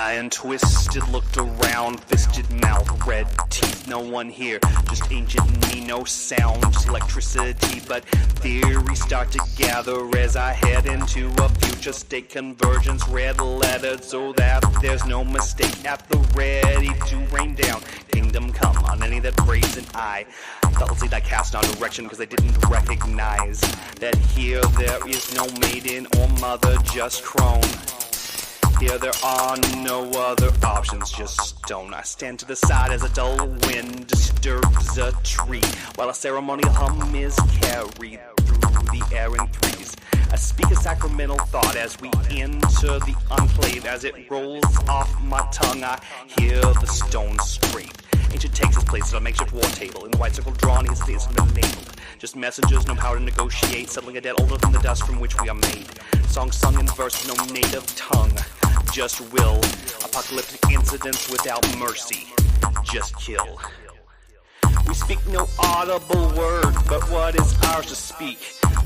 Iron twisted, looked around, fisted mouth, red teeth, no one here, just ancient me, no sound, just electricity, but theories start to gather as I head into a future state convergence, red lettered so that there's no mistake, at the ready to rain down, kingdom come on any that brazen eye. Fallacy I cast on direction because they didn't recognize that here there is no maiden or mother, just crone. Here there are no other options, just stone. I stand to the side as a dull wind disturbs a tree, while a ceremonial hum is carried through the air in threes. I speak a sacramental thought as we enter the enclave. As it rolls off my tongue, I hear the stones scrape. Ancient takes his place at a makeshift war table. In the white circle drawn, his face has been enabled. Just messengers, no power to negotiate, settling a debt older than the dust from which we are made. Songs sung in verse, no native tongue, just will. Apocalyptic incidents without mercy, just kill. We speak no audible word, but what is ours to speak?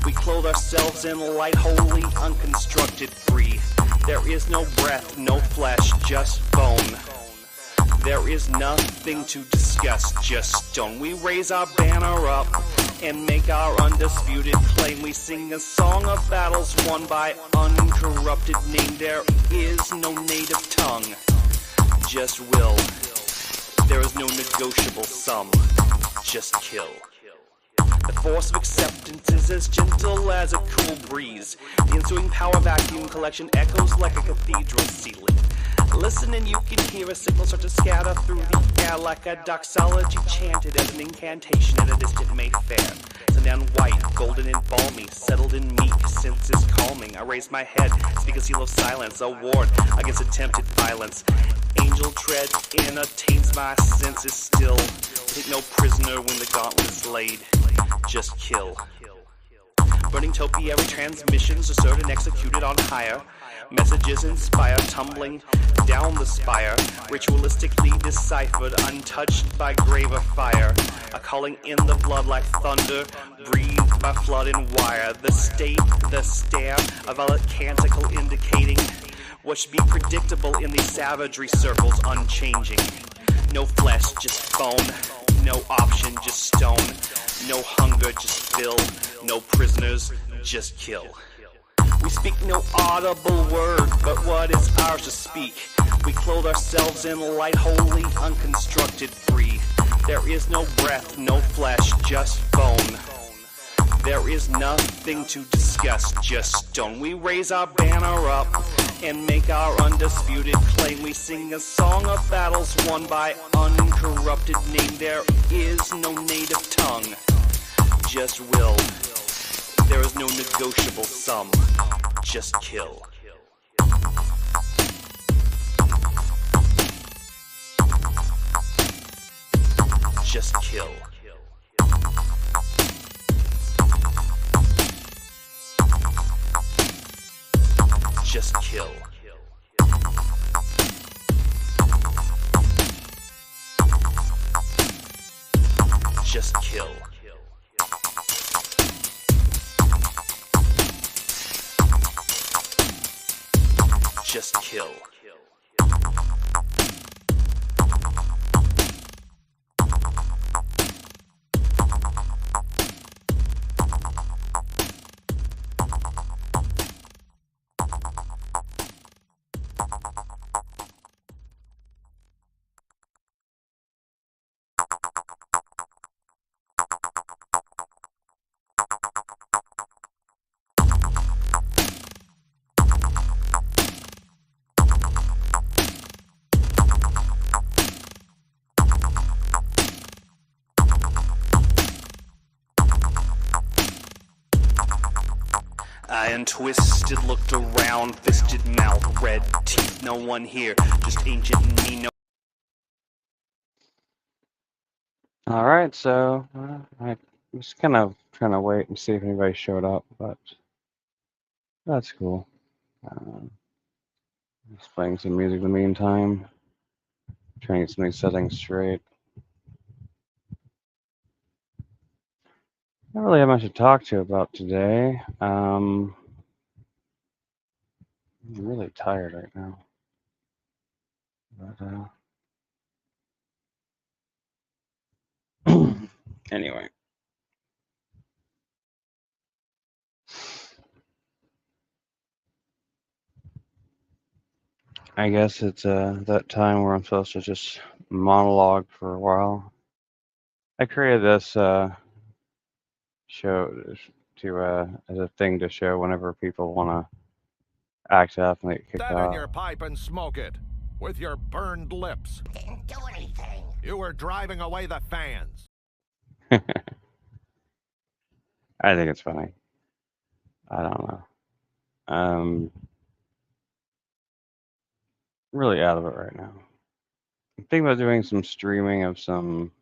We clothe ourselves in light, holy, unconstructed, free. There is no breath, no flesh, just bone. There is nothing to discuss, just stone. We raise our banner up and make our undisputed claim. We sing a song of battles won by uncorrupted name. There is no native tongue, just will. There is no negotiable sum, just kill. The force of acceptance is as gentle as a cool breeze. The ensuing power vacuum collection echoes like a cathedral ceiling. Listen and you can hear a signal start to scatter through the air like a doxology chanted as an incantation at a distant Mayfair. Sundown white, golden and balmy, settled in meek, senses calming. I raise my head, speak a seal of silence, a ward against attempted violence. Angel tread in attains my senses still. Take no prisoner when the gauntlet's laid, just kill. Burning topiary transmissions asserted and executed on higher. Messages inspire, tumbling down the spire, ritualistically deciphered, untouched by graver fire. A calling in the blood like thunder, breathed by flood and wire. The state, the stare, a violet canticle indicating what should be predictable in these savagery circles, unchanging. No flesh, just bone. No option, just stone. No hunger, just fill. No prisoners, just kill. We speak no audible word, but what is ours to speak? We clothe ourselves in light, holy, unconstructed, free. There is no breath, no flesh, just bone. There is nothing to discuss, just stone. We raise our banner up and make our undisputed claim. We sing a song of battles won by uncorrupted name. There is no native tongue, just will. There is no negotiable sum, just kill. Just kill. Just kill. Just kill. Just kill. Iron twisted, looked around, fisted mouth, red teeth, no one here, just ancient me, no. Alright, so I was kind of trying to wait and see if anybody showed up, but that's cool. Just playing some music in the meantime, trying to get some of these settings straight. I don't really have much to talk to you about today. I'm really tired right now. But anyway, I guess it's that time where I'm supposed to just monologue for a while. I created this show to as a thing to show whenever people want to act up and they get kicked That in your off. pipe and smoke it. With your burned lips. Didn't do anything. You were driving away the fans. I think it's funny. I don't know. Really out of it right now. I'm thinking about doing some streaming of some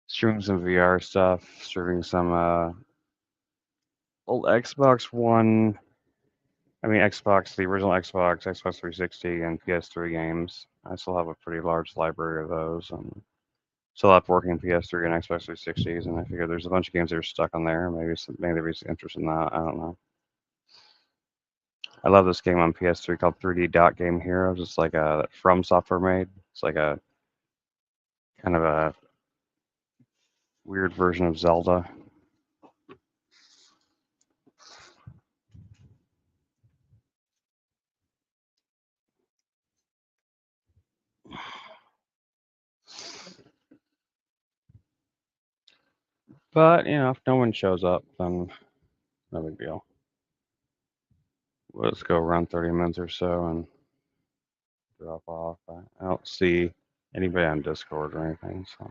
VR stuff, streaming some old Xbox One. I mean Xbox, the original Xbox, Xbox 360, and PS3 games. I still have a pretty large library of those, and still have working PS3 and Xbox 360s. And I figure there's a bunch of games that are stuck on there. Maybe there's interest in that. I don't know. I love this game on PS3 called 3D Dot Game Heroes. It's like a From Software made. It's like a kind of a weird version of Zelda. But if no one shows up, then no big deal. Let's go around 30 minutes or so and drop off. I don't see anybody on Discord or anything, so.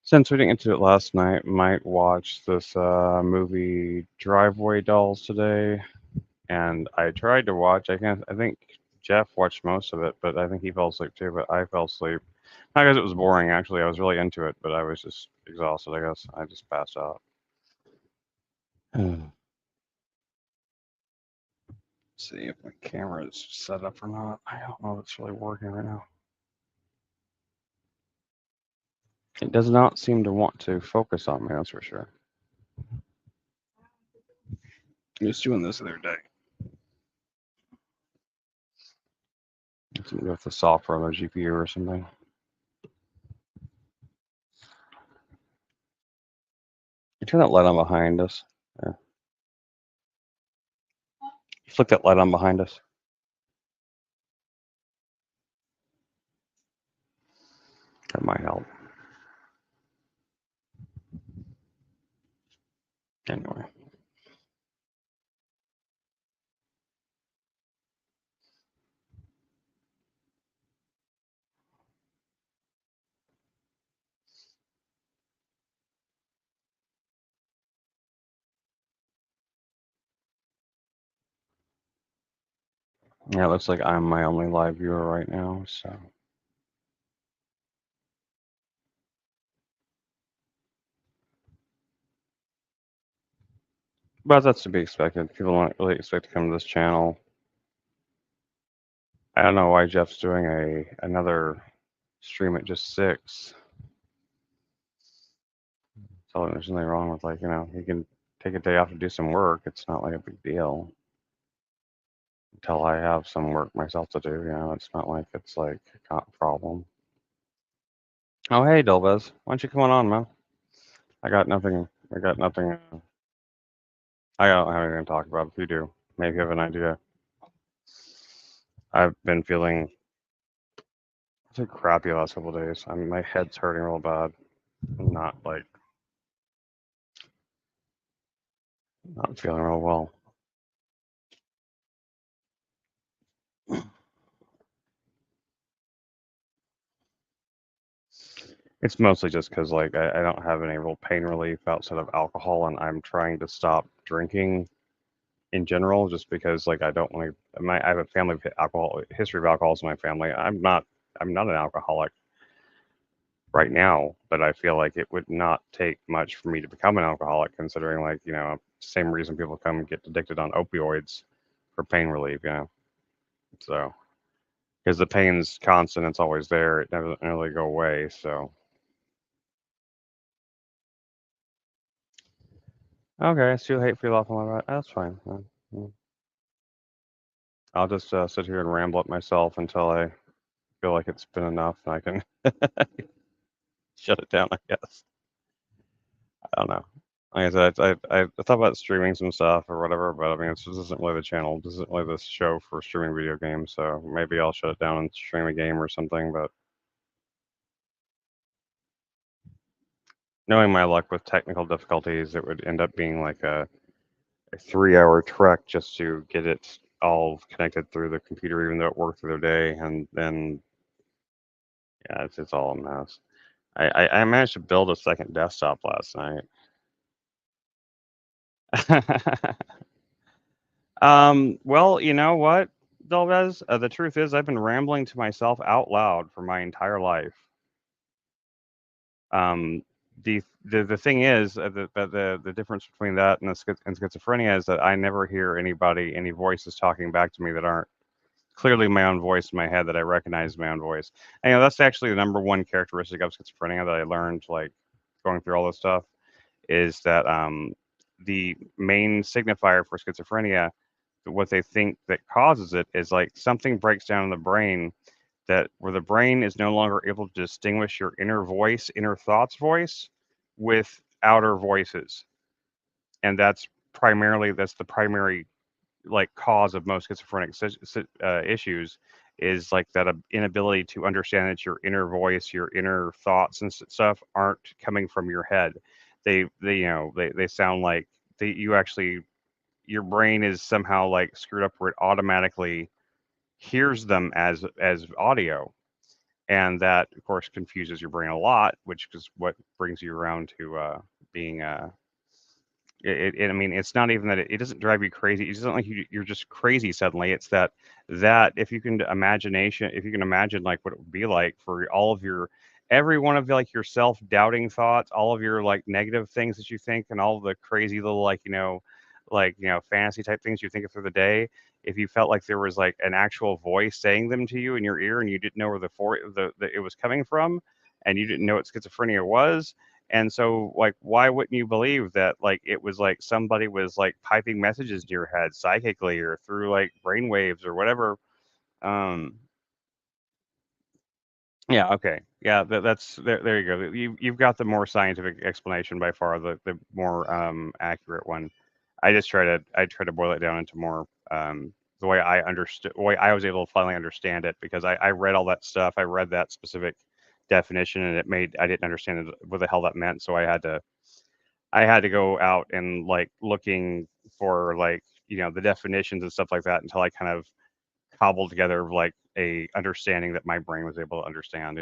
Since we didn't get to it last night, might watch this movie Driveway Dolls today. And I tried to watch. I think Jeff watched most of it, but I think he fell asleep too. But I fell asleep. Not because it was boring. Actually, I was really into it, but I was just exhausted. I guess I just passed out. See if my camera is set up or not. I don't know if it's really working right now. It does not seem to want to focus on me, that's for sure. I was doing this the other day. With the software on the GPU or something. You turn that light on behind us. Yeah. Flick that light on behind us. That might help. Anyway. Yeah, it looks like I'm my only live viewer right now, so. But that's to be expected. People don't really expect to come to this channel. I don't know why Jeff's doing another stream at just 6. So there's nothing wrong with he can take a day off to do some work. It's not like a big deal. Until I have some work myself to do, it's not like it's like a problem. Oh hey Delvez, why don't you come on, man? I got nothing. I don't have anything to talk about. If you do, maybe you have an idea. I've been feeling crappy the last couple of days. I mean, my head's hurting real bad. I'm not feeling real well. It's mostly just because like I don't have any real pain relief outside of alcohol, and I'm trying to stop drinking in general, just because like I don't want to. I have a family of alcohol history of alcoholism in my family. I'm not an alcoholic right now, but I feel like it would not take much for me to become an alcoholic, considering like same reason people come get addicted on opioids for pain relief, So because the pain's constant, it's always there. It never really go away. So okay, it's too late for you laughing like that. That's fine. Mm. I'll just sit here and ramble at myself until I feel like it's been enough, and I can shut it down. I guess. I don't know. Like I said, I thought about streaming some stuff or whatever, but I mean, this isn't really the channel. This isn't really the show for streaming video games. So maybe I'll shut it down and stream a game or something. But knowing my luck with technical difficulties, it would end up being like a 3 hour trek just to get it all connected through the computer, even though it worked through the day. And then, yeah, it's all a mess. I managed to build a second desktop last night. Well, you know what, Delvez? The truth is, I've been rambling to myself out loud for my entire life. Um, the thing is, the difference between that and and schizophrenia is that I never hear any voices talking back to me that aren't clearly my own voice in my head that I recognize my own voice. And, that's actually the number one characteristic of schizophrenia that I learned, like going through all this stuff, is that the main signifier for schizophrenia, what they think that causes it, is like something breaks down in the brain, that where the brain is no longer able to distinguish your inner voice, inner thoughts voice with outer voices. And that's the primary like cause of most schizophrenic issues, is like that inability to understand that your inner voice, your inner thoughts and stuff aren't coming from your head. They sound like you actually, your brain is somehow like screwed up where it automatically hears them as audio, and that of course confuses your brain a lot, which is what brings you around to being I mean, it's not even that it doesn't drive you crazy. It's not like you're just crazy suddenly. It's that if you can imagine like what it would be like for all of your every one of like your self-doubting thoughts, all of your like negative things that you think, and all the crazy little fantasy type things you think of through the day. If you felt like there was like an actual voice saying them to you in your ear, and you didn't know where the it was coming from, and you didn't know what schizophrenia was, and so, like, why wouldn't you believe that, like, it was like somebody was like piping messages to your head psychically or through like brain waves or whatever? Um, yeah, okay, yeah, that's there. There you go. You've got the more scientific explanation by far, the more accurate one. I try to boil it down into more the way I understood, the way I was able to finally understand it, because I read all that stuff. I read that specific definition, and I didn't understand what the hell that meant, so I had to go out and like looking for like the definitions and stuff like that until I kind of cobbled together like a understanding that my brain was able to understand.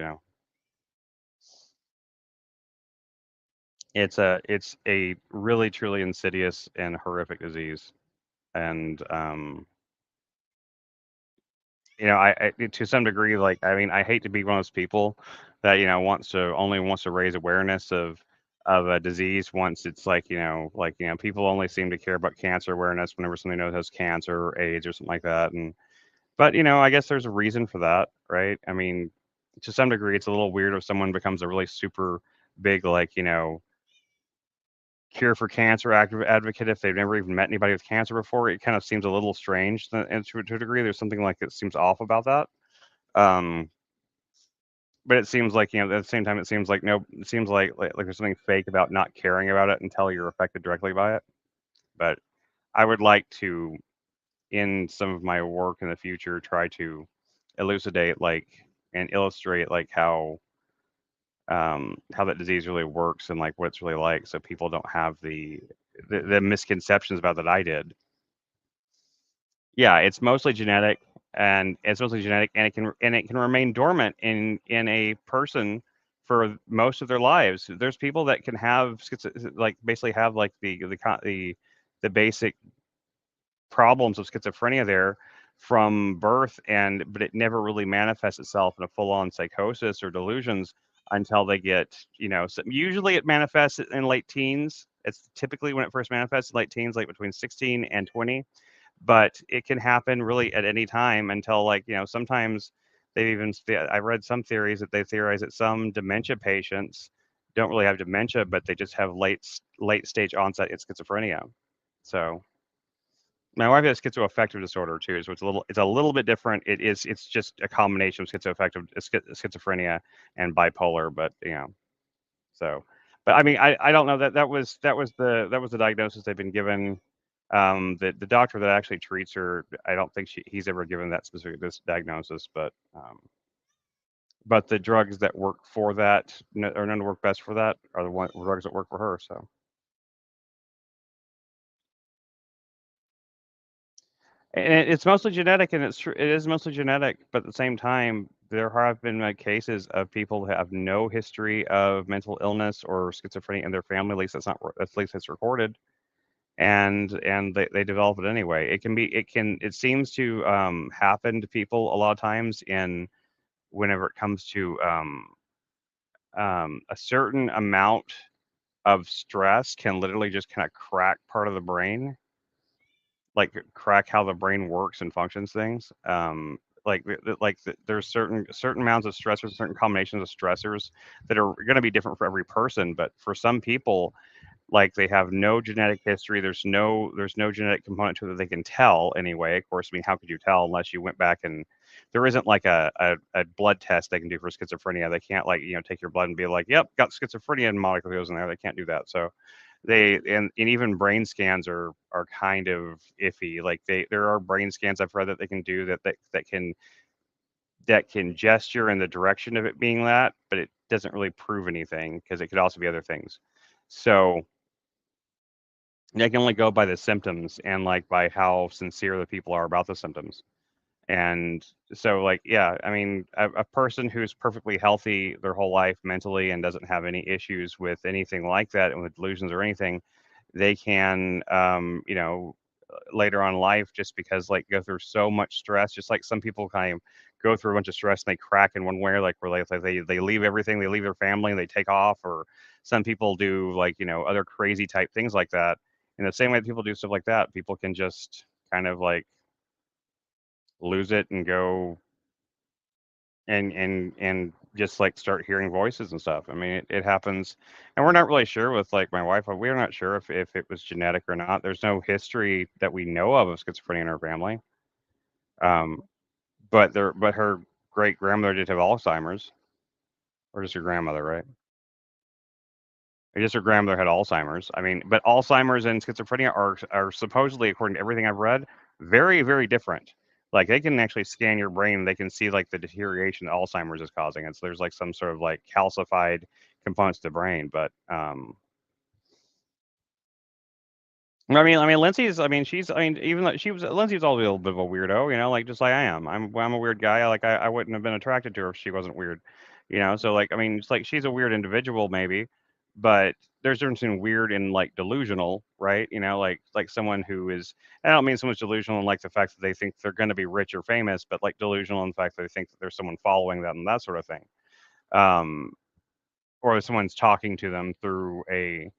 It's a really truly insidious and horrific disease, and I to some degree, like, I mean, I hate to be one of those people that wants to raise awareness of a disease once it's like people only seem to care about cancer awareness whenever somebody knows has cancer or AIDS or something like that. And but I guess there's a reason for that, right? I mean, to some degree, it's a little weird if someone becomes a really super big cure for cancer advocate if they've never even met anybody with cancer before. It kind of seems a little strange, and to a degree, there's something like that seems off about that. Um, but it seems like at the same time, it seems like no, it seems like there's something fake about not caring about it until you're affected directly by it. But I would like to, in some of my work in the future, try to elucidate and illustrate like how that disease really works and like what it's really like, so people don't have the misconceptions about that I did. Yeah, it's mostly genetic, and it can remain dormant in a person for most of their lives. There's people that can have like basically have like the basic problems of schizophrenia there from birth, and but it never really manifests itself in a full-on psychosis or delusions until they get, usually it manifests in late teens. It's typically when it first manifests in late teens, like between 16 and 20, but it can happen really at any time until, like, sometimes they've even I read some theories that they theorize that some dementia patients don't really have dementia, but they just have late stage onset in schizophrenia. So my wife has schizoaffective disorder too, so it's a little bit different. It's just a combination of schizophrenia and bipolar, but so. But I mean, I don't know, that was the diagnosis they've been given. The doctor that actually treats her, I don't think he's ever given that specific this diagnosis, but the drugs that work for that, or known to work best for that, are the drugs that work for her. So. And it's mostly genetic, and it's true. It is mostly genetic, but at the same time, there have been cases of people who have no history of mental illness or schizophrenia in their family. At least at least it's recorded, and they develop it anyway. It seems to happen to people a lot of times in whenever it comes to a certain amount of stress can literally just kind of crack part of the brain, like crack how the brain works and functions things. There's certain amounts of stressors, certain combinations of stressors that are going to be different for every person. But for some people, like, they have no genetic history. There's no genetic component to it that they can tell anyway. Of course, I mean, how could you tell unless you went back and there isn't like a blood test they can do for schizophrenia. They can't, like, take your blood and be like, yep, got schizophrenia and molecules in there. They can't do that. So and even brain scans are kind of iffy. Like, there are brain scans I've read that they can do that can gesture in the direction of it being that, but it doesn't really prove anything because it could also be other things. So they can only go by the symptoms and, like, by how sincere the people are about the symptoms. And so, like, yeah, I mean, a person who's perfectly healthy their whole life mentally and doesn't have any issues with anything like that, and with delusions or anything, they can, later on in life, just because, like, go through so much stress, just like some people kind of go through a bunch of stress and they crack in one way, like, where they leave everything, they leave their family and they take off, or some people do, like, other crazy type things like that. In the same way that people do stuff like that, people can just kind of, like, lose it and go and just, like, start hearing voices and stuff. I mean, it happens, and we're not really sure with, like, my wife. We're not sure if it was genetic or not. There's no history that we know of schizophrenia in her family. Um, but her great grandmother did have Alzheimer's, or just her grandmother, right? Or just her grandmother had Alzheimer's. I mean, but Alzheimer's and schizophrenia are supposedly, according to everything I've read, very, very different. Like, they can actually scan your brain and they can see, like, the deterioration that Alzheimer's is causing. And so there's, like, some sort of, like, calcified components to the brain. But I mean, even though Lindsay's always a little bit of a weirdo, like, just like I am. I'm a weird guy. Like, I wouldn't have been attracted to her if she wasn't weird, So, like, I mean, it's like she's a weird individual maybe, but there's a difference between weird and, like, delusional, right? Like someone who is. I don't mean someone's delusional in, like, the fact that they think they're going to be rich or famous, but, like, delusional in the fact that they think that there's someone following them and that sort of thing, um, or someone's talking to them through a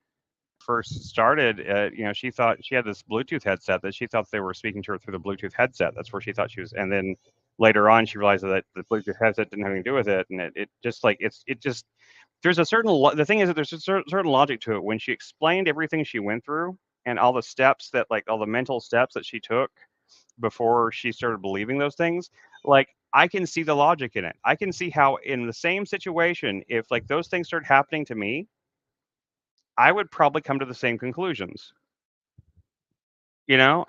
first started, she thought she had this Bluetooth headset that she thought they were speaking to her through the Bluetooth headset. That's where she thought she was. And then later on, she realized that the Bluetooth headset didn't have anything to do with it. And it just, like, it just, there's a certain, the thing is that there's a certain logic to it. When she explained everything she went through and all the steps that, like, all the mental steps that she took before she started believing those things, like, I can see the logic in it. I can see how, in the same situation, if, like, those things started happening to me, I would probably come to the same conclusions. You know?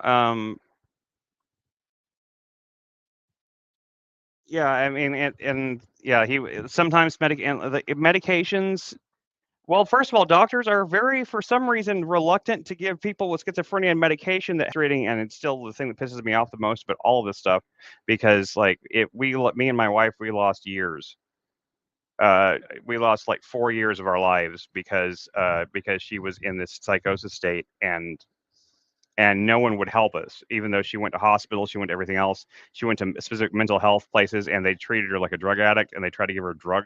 Yeah, I mean, and yeah, sometimes the medications. Well, first of all, doctors are very, for some reason, reluctant to give people with schizophrenia medication that frustrating, and it's still the thing that pisses me off the most about all of this stuff, because, like, me and my wife, we lost years we lost like 4 years of our lives because she was in this psychosis state, and no one would help us, even though she went to hospitals, she went to everything else. She went to specific mental health places, and they treated her like a drug addict, and they tried to give her drug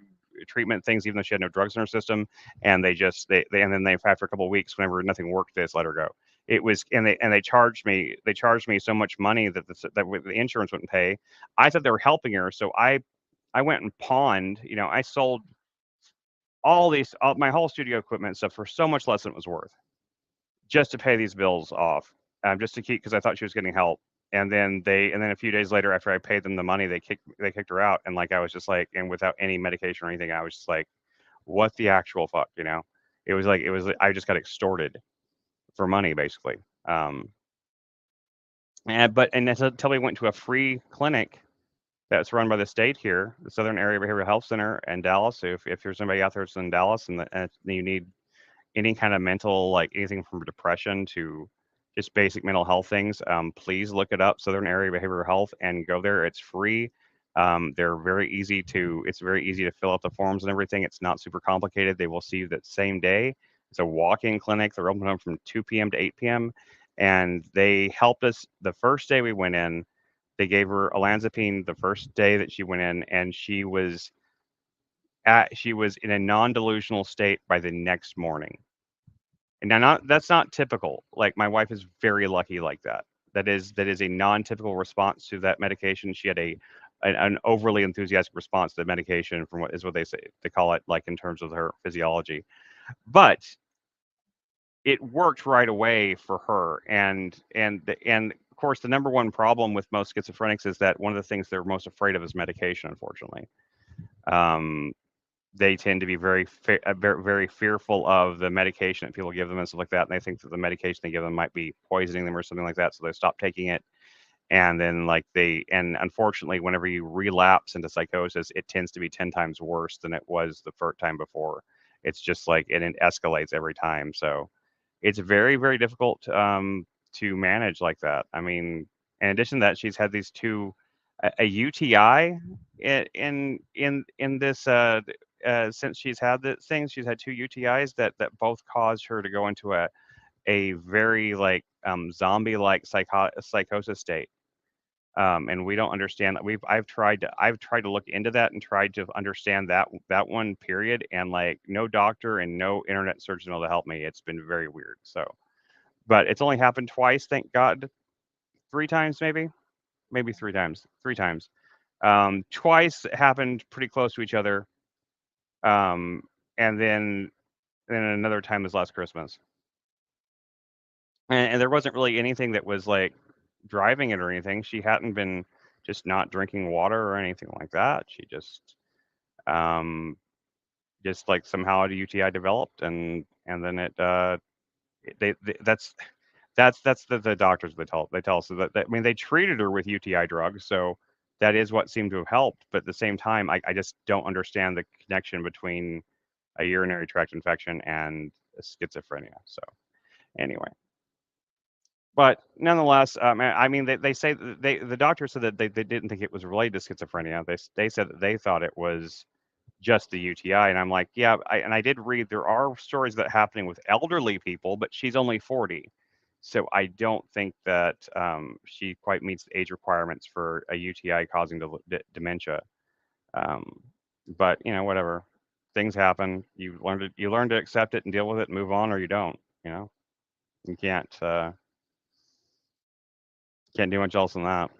treatment things, even though she had no drugs in her system. And they and then they after a couple of weeks, whenever nothing worked, they just let her go. It was and they charged me so much money that the insurance wouldn't pay. I thought they were helping her, so I went and pawned. I sold all my whole studio equipment and stuff for so much less than it was worth, just to pay these bills off, just to keep, because I thought she was getting help. And then a few days later, after I paid them the money, they kicked her out. And like I was just like, and without any medication or anything, I was just like, what the actual fuck, It was I just got extorted for money basically. Um, and that's until we went to a free clinic that's run by the state here, the Southern Area Behavioral Health Center in Dallas. So if there's somebody out there that's in Dallas and you need any kind of mental, like anything from depression to just basic mental health things, please look it up, Southern Area Behavioral Health, and go there. It's free. It's very easy to fill out the forms and everything. It's not super complicated. They will see you that same day. It's a walk-in clinic. They're open from 2 p.m. to 8 p.m. And they helped us the first day we went in. They gave her olanzapine the first day that she went in, and she was in a non-delusional state by the next morning. And now, not that's not typical. Like, my wife is very lucky like that. That is a non-typical response to that medication. She had an overly enthusiastic response to the medication, from what they say they call it, like in terms of her physiology. But it worked right away for her. And of course, the number one problem with most schizophrenics is that one of the things they're most afraid of is medication. Unfortunately, um, they tend to be very, very fearful of the medication that people give them and stuff like that, and they think that the medication they give them might be poisoning them or something like that, so they stop taking it. And then, and unfortunately, whenever you relapse into psychosis, it tends to be 10 times worse than it was the first time before. It's just like, and it escalates every time. So it's very, very difficult to manage like that. I mean, in addition to that, she's had these two a UTI in this since she's had the things. She's had two UTIs that both caused her to go into a very like zombie-like psychosis state. And we don't understand that. I've tried to look into that and tried to understand that one period, and like no doctor and no internet search has been able to help me. It's been very weird. So, but it's only happened twice, thank God. Three times, maybe three times. Three times. Twice happened pretty close to each other. Um, and then another time was last Christmas. And there wasn't really anything that was like driving it or anything. She hadn't been just not drinking water or anything like that. She um, just like somehow a UTI developed, and then that's the doctors, they tell us that, I mean, they treated her with UTI drugs, so that is what seemed to have helped. But at the same time, I just don't understand the connection between a urinary tract infection and schizophrenia. So anyway, but nonetheless, I mean, they say that the doctor said that they didn't think it was related to schizophrenia. They said that they thought it was just the UTI, and I'm like, yeah. I did read there are stories that happening with elderly people, but she's only 40, so I don't think that she quite meets the age requirements for a UTI causing dementia. Um, but whatever, things happen. You learn to accept it and deal with it and move on, or you don't. You can't do much else than that.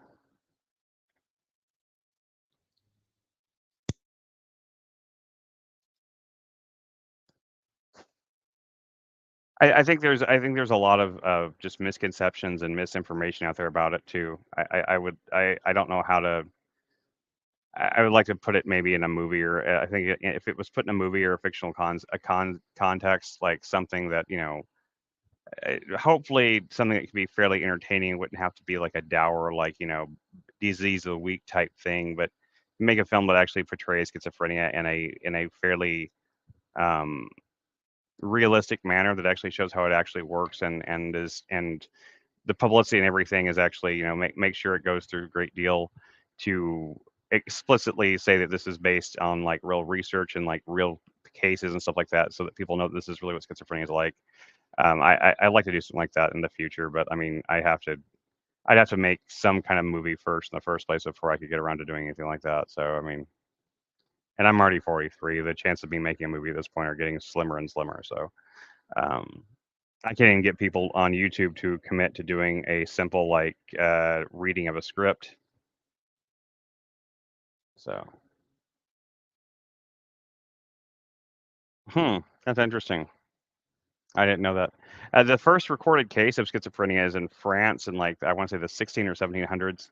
I think there's a lot of just misconceptions and misinformation out there about it too. I don't know how to. I would like to put it maybe in a movie, or I think if it was put in a movie or a fictional context, like something that hopefully something that could be fairly entertaining. It wouldn't have to be like a dour, like disease of the week type thing, but make a film that actually portrays schizophrenia in a fairly um, realistic manner, that actually shows how it actually works, and the publicity and everything is actually make sure it goes through a great deal to explicitly say that this is based on like real research and like real cases and stuff like that, so that people know this is really what schizophrenia is like. I'd like to do something like that in the future, but I mean, I'd have to make some kind of movie first in the first place before I could get around to doing anything like that. So I mean, and I'm already 43. The chance of me making a movie at this point are getting slimmer and slimmer. So um, I can't even get people on YouTube to commit to doing a simple like reading of a script. So, that's interesting. I didn't know that. The first recorded case of schizophrenia is in France in like I want to say the 16 or 1700s.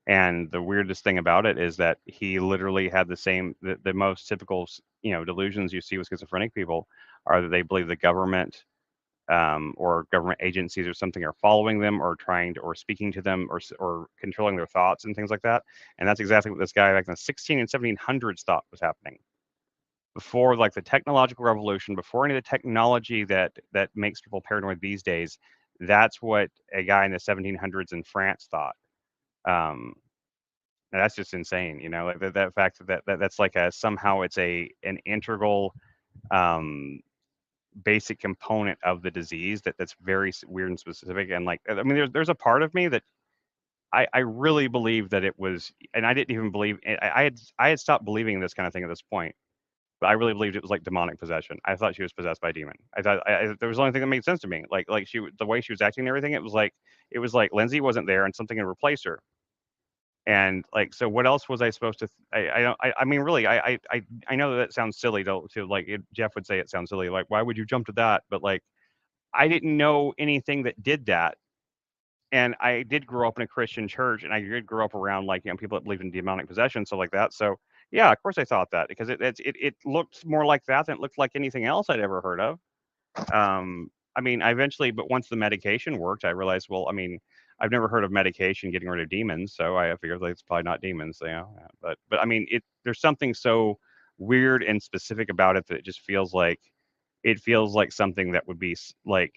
And the weirdest thing about it is that he literally had the most typical, delusions you see with schizophrenic people are that they believe the government or government agencies or something are following them or trying to or speaking to them or controlling their thoughts and things like that. And that's exactly what this guy back in the 16 and 1700s thought was happening before like the technological revolution, before any of the technology that makes people paranoid these days. That's what a guy in the 1700s in France thought. Um, and that's just insane, like that fact that's like a somehow it's an integral um, basic component of the disease that's very weird and specific. And like, I mean, there's a part of me that I really believe that it was, and I didn't even believe I had stopped believing in this kind of thing at this point. But I really believed it was like demonic possession. I thought she was possessed by a demon. I thought there was the only thing that made sense to me. Like the way she was acting and everything. It was like Lindsay wasn't there and something had replaced her. And like, so what else was I supposed to? I don't. I mean, really, I know that sounds silly to like. Jeff would say it sounds silly. Like, why would you jump to that? But like, I didn't know anything that did that. And I did grow up in a Christian church, and I did grow up around like people that believed in demonic possession, stuff like that. So yeah, of course I thought that because it looked more like that than it looked like anything else I'd ever heard of. I mean, I eventually, but once the medication worked, I realized, well, I mean, I've never heard of medication getting rid of demons, so I figured like it's probably not demons, But I mean, there's something so weird and specific about it that it feels like something that would be like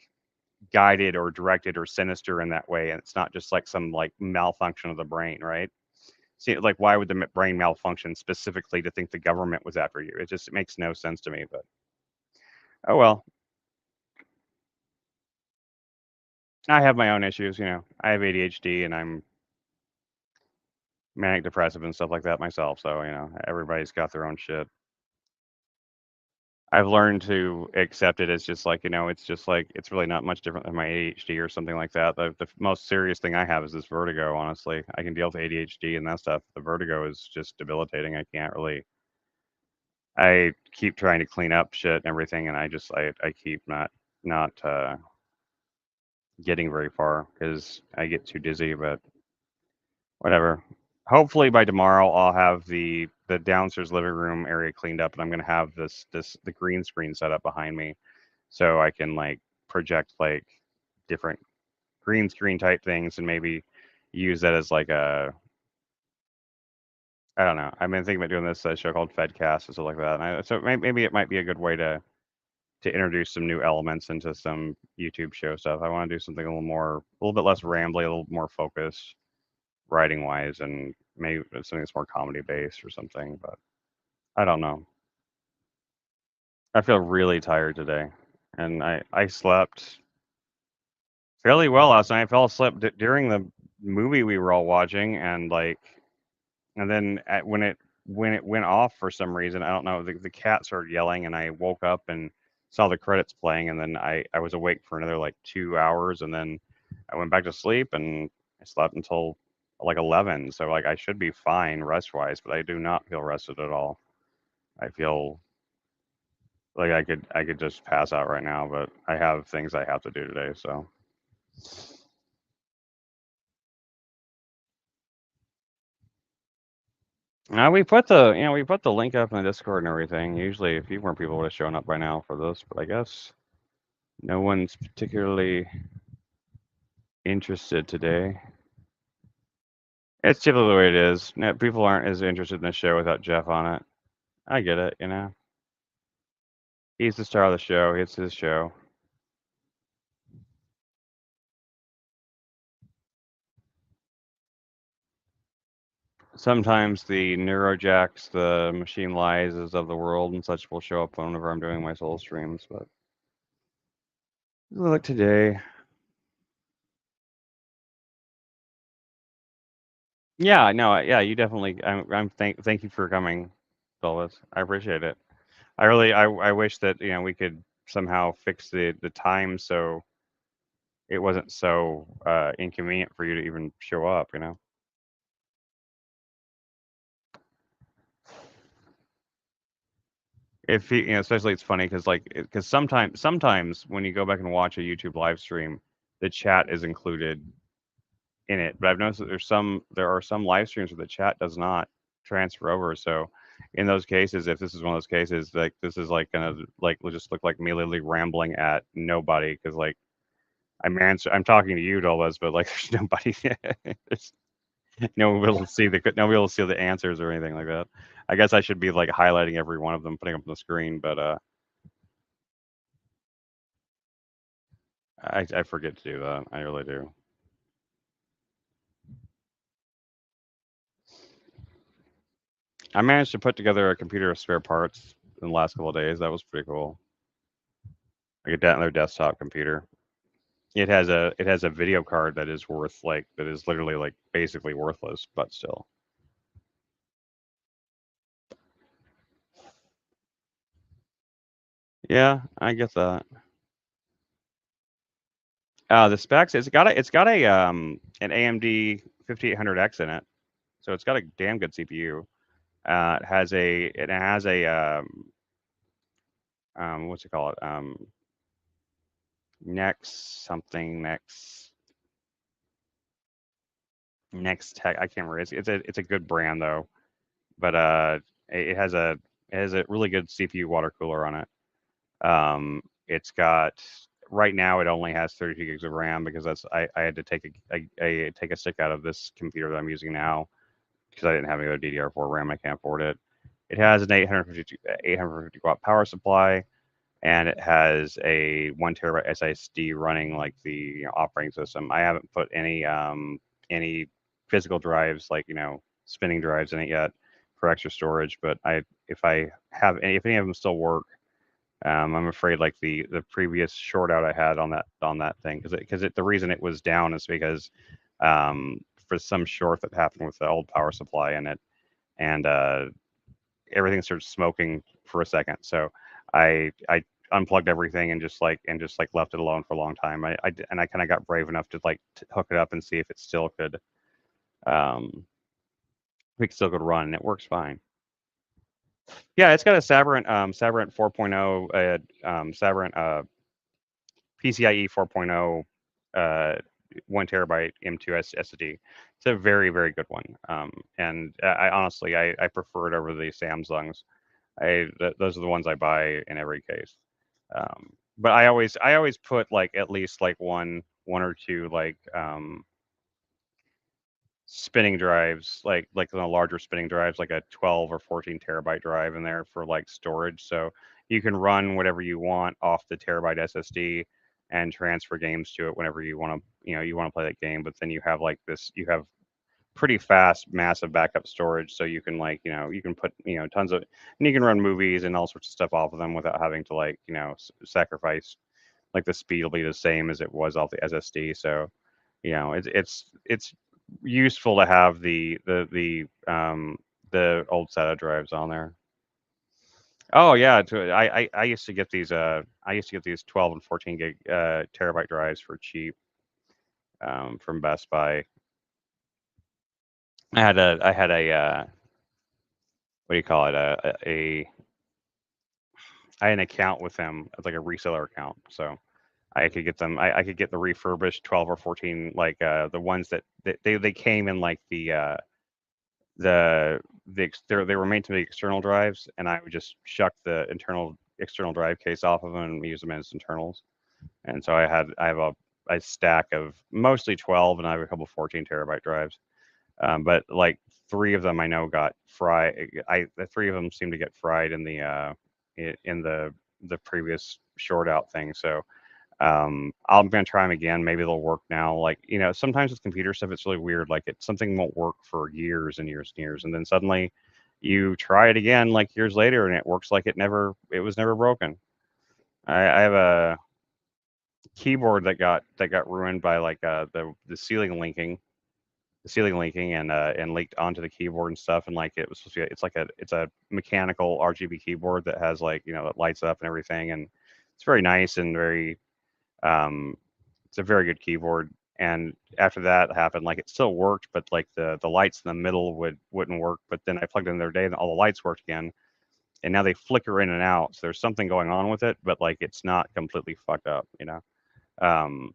guided or directed or sinister in that way, and it's not just like some like malfunction of the brain, right? See, like why would the brain malfunction specifically to think the government was after you? It makes no sense to me. But oh well, I have my own issues. I have ADHD and I'm manic depressive and stuff like that myself. So everybody's got their own shit. I've learned to accept it as just like it's just like it's really not much different than my ADHD or something like that. The most serious thing I have is this vertigo. Honestly, I can deal with ADHD and that stuff. The vertigo is just debilitating. I can't really. I keep trying to clean up shit and everything, and I keep not getting very far because I get too dizzy. But whatever. Hopefully by tomorrow I'll have the downstairs living room area cleaned up, and I'm gonna have the green screen set up behind me, so I can like project like different green screen type things, and maybe use that as like a I don't know. I've been thinking about doing this show called Fedcast and stuff like that. So maybe it might be a good way to introduce some new elements into some YouTube show stuff. I want to do something a little bit less rambly, a little more focused writing wise, and maybe something that's more comedy based or something. But I don't know. I feel really tired today, and I slept fairly well last night. I fell asleep during the movie we were all watching, and then when it went off for some reason, I don't know. The cat started yelling, and I woke up and saw the credits playing, and then I was awake for another like 2 hours, and then I went back to sleep, and I slept until like 11. So like I should be fine rest wise, but I do not feel rested at all. I feel like I could just pass out right now, but I have things I have to do today. So now we put the link up in the Discord and everything. Usually a few more people would have shown up by now for this, but I guess no one's particularly interested today. It's typically the way it is. No, people aren't as interested in the show without Jeff on it. I get it. He's the star of the show. It's his show. Sometimes the Neurojacks, the Machine Lies of the world and such will show up whenever I'm doing my soul streams, but like today. Yeah, no, yeah, you definitely. Thank you for coming, Elvis. I appreciate it. I wish that we could somehow fix the time so it wasn't so inconvenient for you to even show up. If especially it's funny because because sometimes when you go back and watch a YouTube live stream, the chat is included in it. But I've noticed that there are some live streams where the chat does not transfer over. So in those cases, if this is one of those cases, like this is like gonna like will just look like me literally rambling at nobody because I'm talking to you, Dolores, but like there's nobody. There's nobody will see the answers or anything like that. I guess I should be like highlighting every one of them, putting them on the screen, but I forget to do that. I really do. I managed to put together a computer of spare parts in the last couple of days. That was pretty cool. Like another desktop computer. It has a video card that is that is literally like basically worthless, but still. Yeah, I get that. The specs, an AMD 5800X in it, so it's got a damn good CPU. What's it called? Next Tech. I can't remember. It's a good brand though, but it has a really good CPU water cooler on it. It's got right now it only has 32 gigs of RAM because I had to take a stick out of this computer that I'm using now because I didn't have any other DDR4 RAM. I can't afford it. It has an 850 watt power supply, and it has a 1 terabyte SSD running like the operating system. I haven't put any physical drives like spinning drives in it yet for extra storage, but if any of them still work, I'm afraid like the previous short out I had on that thing because the reason it was down is because for some short that happened with the old power supply in it, and everything started smoking for a second. So I unplugged everything and just like left it alone for a long time. I kind of got brave enough to hook it up and see if it still could run, and it works fine. Yeah, it's got a Sabrent 4.0 Sabrent PCIe 4.0 uh, 1 terabyte M2 SSD. It's a very very good one. And I honestly I prefer it over the Samsungs. Those are the ones I buy in every case. But I always put like at least like one or two spinning drives, like the larger spinning drives, like a 12 or 14 terabyte drive in there for like storage. So you can run whatever you want off the terabyte SSD and transfer games to it whenever you want to play that game. But then you have pretty fast, massive backup storage, so you can you can put tons of, and you can run movies and all sorts of stuff off of them without having to sacrifice. Like the speed will be the same as it was off the SSD. So it's useful to have the old SATA drives on there. Oh yeah, I used to get these 12 and 14 gig terabyte drives for cheap from Best Buy. I had a what do you call it? I had an account with them as like a reseller account, so I could get them. I could get the refurbished 12 or 14, like the ones that they came in like they were made to be external drives, and I would just shuck the internal external drive case off of them and use them as internals. And so I have a stack of mostly 12, and I have a couple 14 terabyte drives. But like three of them I know got fried. The three of them seem to get fried in the previous short out thing. So I'm gonna try them again. Maybe they'll work now. Like, sometimes with computer stuff, it's really weird. Like, something won't work for years and years and years, and then suddenly you try it again, like years later, and it works like it was never broken. I have a keyboard that got ruined by like the ceiling leaking and leaked onto the keyboard and stuff, and like it was supposed to be, it's a mechanical RGB keyboard that has like that lights up and everything, and it's very nice and very um it's a very good keyboard. And after that happened, like it still worked, but like the lights in the middle wouldn't work. But then I plugged it in the other day and all the lights worked again, and now they flicker in and out. So there's something going on with it, but like it's not completely fucked up. Um,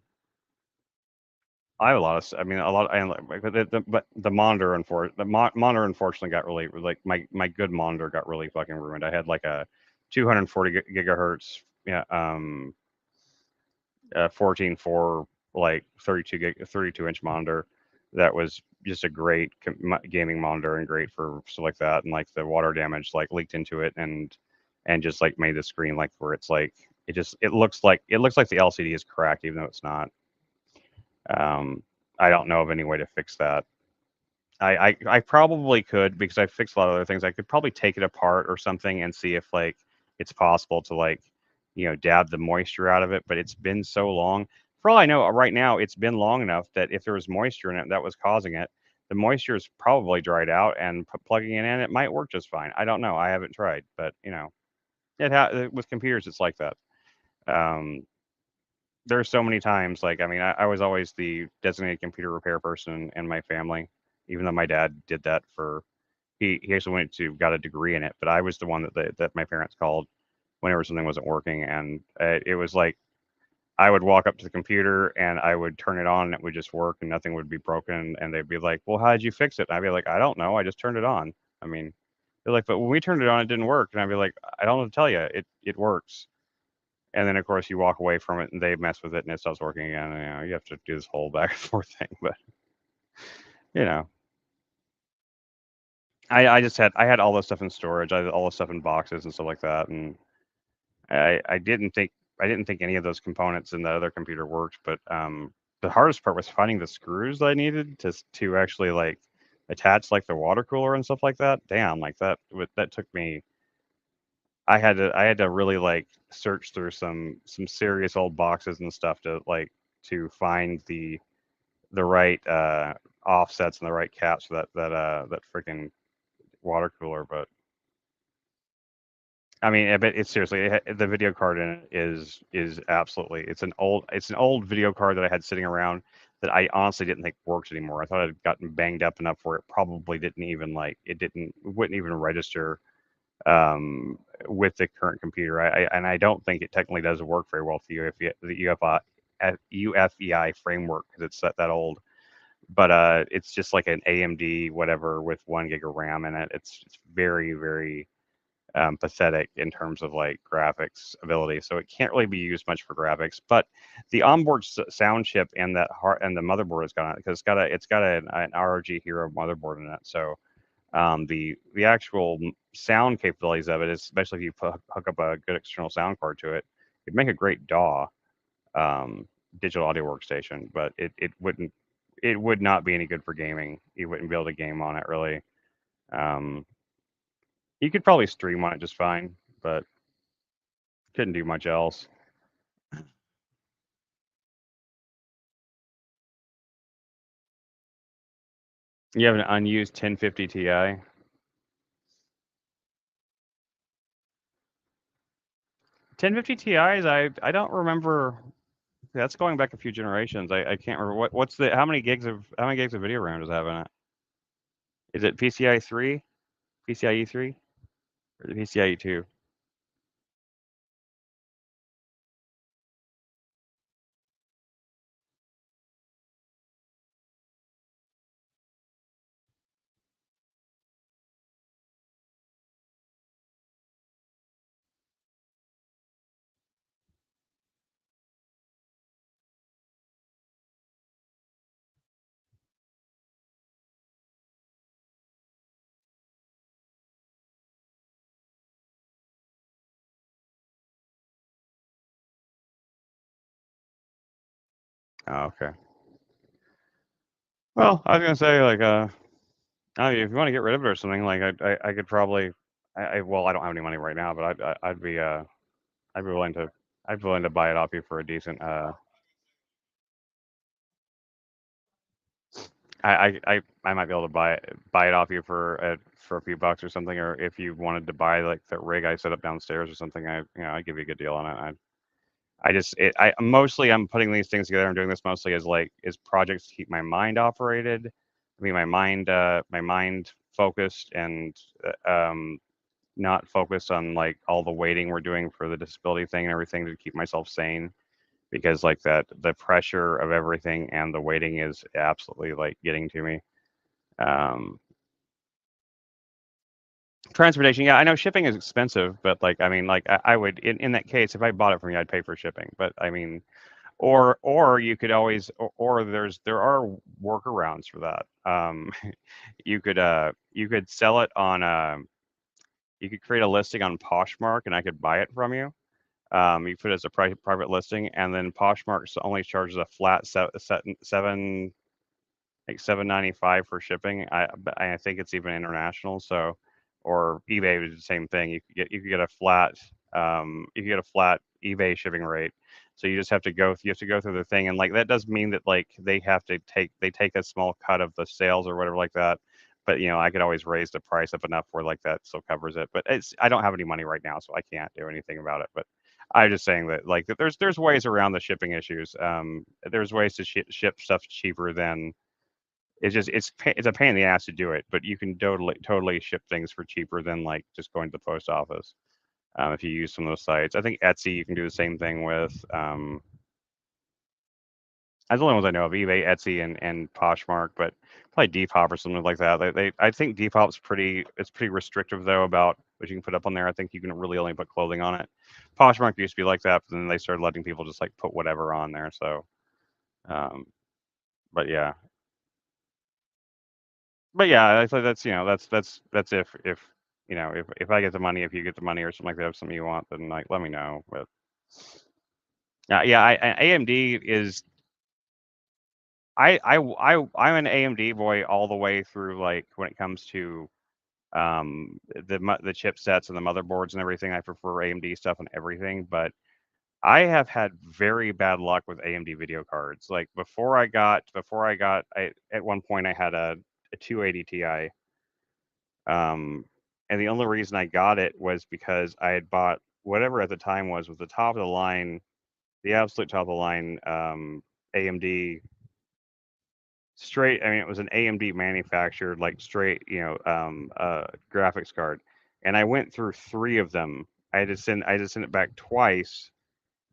I have a lot of, I mean, a lot, and like, but the monitor, monitor unfortunately got really, like my good monitor got really fucking ruined. I had like a 240 gigahertz, yeah, 14.4, like 32-inch monitor that was just a great gaming monitor and great for stuff like that. And like the water damage like leaked into it and just like made the screen like where it's like it looks like the LCD is cracked even though it's not. Um, I don't know of any way to fix that. I probably could because I fixed a lot of other things. I could probably take it apart or something and see if like it's possible to like dab the moisture out of it. But it's been so long. For all I know, right now it's been long enough that if there was moisture in it that was causing it, the moisture is probably dried out, and plugging it in, it might work just fine. I don't know. I haven't tried, but with computers it's like that. Um, there's so many times, like, I mean, I was always the designated computer repair person in my family, even though my dad did that for he actually got a degree in it, but I was the one that my parents called whenever something wasn't working, and it was like I would walk up to the computer and I would turn it on and it would just work and nothing would be broken, and they'd be like, "Well, how did you fix it?" And I'd be like, "I don't know, I just turned it on." I mean, they're like, "But when we turned it on, it didn't work," and I'd be like, "I don't know what to tell you, it works." And then of course you walk away from it and they mess with it and it stops working again. And, you have to do this whole back and forth thing. But you know, I had all this stuff in storage. I had all this stuff in boxes and stuff like that. And I didn't think any of those components in the other computer worked. But the hardest part was finding the screws that I needed to actually like attach like the water cooler and stuff like that. Damn, like that took me. I had to really like search through some serious old boxes and stuff to find the right offsets and the right caps for that freaking water cooler. But I mean, but it's seriously the video card in it is absolutely it's an old video card that I had sitting around that I honestly didn't think worked anymore. I thought it had gotten banged up enough where it probably didn't even like it wouldn't even register with the current computer. I don't think it technically does work very well with the UFEI framework because it's that old. But it's just like an AMD whatever with 1 gig of RAM in it. It's very very pathetic in terms of like graphics ability. So it can't really be used much for graphics. But the onboard sound chip and that heart and the motherboard has got it because it's got an ROG Hero motherboard in it. So the actual sound capabilities of it, especially if you hook up a good external sound card to it, it'd make a great um, digital audio workstation. But it would not be any good for gaming. You wouldn't be able to game on it really. Um, you could probably stream on it just fine, but couldn't do much else. You have an unused 1050 Ti. 1050 Ti's, I don't remember. That's going back a few generations. I can't remember what's the how many gigs of video RAM does it have in it? Is it PCI 3, PCIe 3, or the PCIe 2? Oh, okay. Well, I was gonna say like I mean, if you want to get rid of it or something, like I could probably well I don't have any money right now, but I'd be I'd be willing to I'd be willing to buy it off you for a decent I might be able to buy it off you for a few bucks or something, or if you wanted to buy like the rig I set up downstairs or something, I'd give you a good deal on it. I just I mostly I'm putting these things together. I'm doing this mostly as like as projects to keep my mind operated. I mean my mind focused and not focused on like all the waiting we're doing for the disability thing and everything to keep myself sane because like that the pressure of everything and the waiting is absolutely like getting to me. Um, Transportation, yeah, I know shipping is expensive, but like I mean, like I would in that case, if I bought it from you, I'd pay for shipping. But I mean, or you could always, or there are workarounds for that. You could sell it on you could create a listing on Poshmark, and I could buy it from you. You put it as a private listing, and then Poshmark only charges a flat seven like 7.95 for shipping. I think it's even international. So, or eBay is the same thing. You could get a flat you could get a flat eBay shipping rate. So you just have to go through the thing, and like that does mean that like they take a small cut of the sales or whatever like that. But I could always raise the price up enough where like that still covers it. But I don't have any money right now, so I can't do anything about it. But I'm just saying that like that there's ways around the shipping issues. There's ways to ship stuff cheaper than it's a pain in the ass to do it, but you can totally ship things for cheaper than like just going to the post office. If you use some of those sites, I think Etsy you can do the same thing with. That's the only ones I know of: eBay, Etsy, and Poshmark, but probably Depop or something like that. I think Depop's pretty restrictive though about what you can put up on there. I think you can really only put clothing on it. Poshmark used to be like that, but then they started letting people just like put whatever on there. So, um, but yeah, But yeah, I thought that's that's if if I get the money, if you get the money or something like that, if something you want, then like let me know. But yeah, AMD is I'm an AMD boy all the way through. Like when it comes to the chipsets and the motherboards and everything, I prefer AMD stuff and everything. But I have had very bad luck with AMD video cards. Like I at one point I had a 280 Ti. Um, and the only reason I got it was because I had bought whatever at the time was the top of the line, the absolute top of the line AMD straight. I mean, it was an AMD manufactured, like straight, graphics card. And I went through three of them. I had to send it back twice.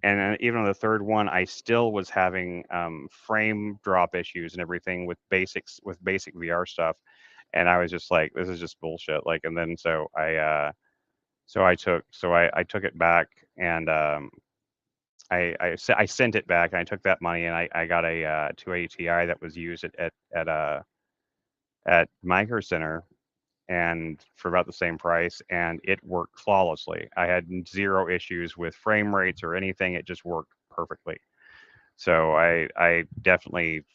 And then even on the third one, I still was having frame drop issues and everything with basic VR stuff. And I was just like, this is just bullshit. Like, and then I took it back and I sent it back and I took that money and I got a 280 Ti that was used at Micro Center and for about the same price, and it worked flawlessly. I had zero issues with frame rates or anything. It just worked perfectly. So I definitely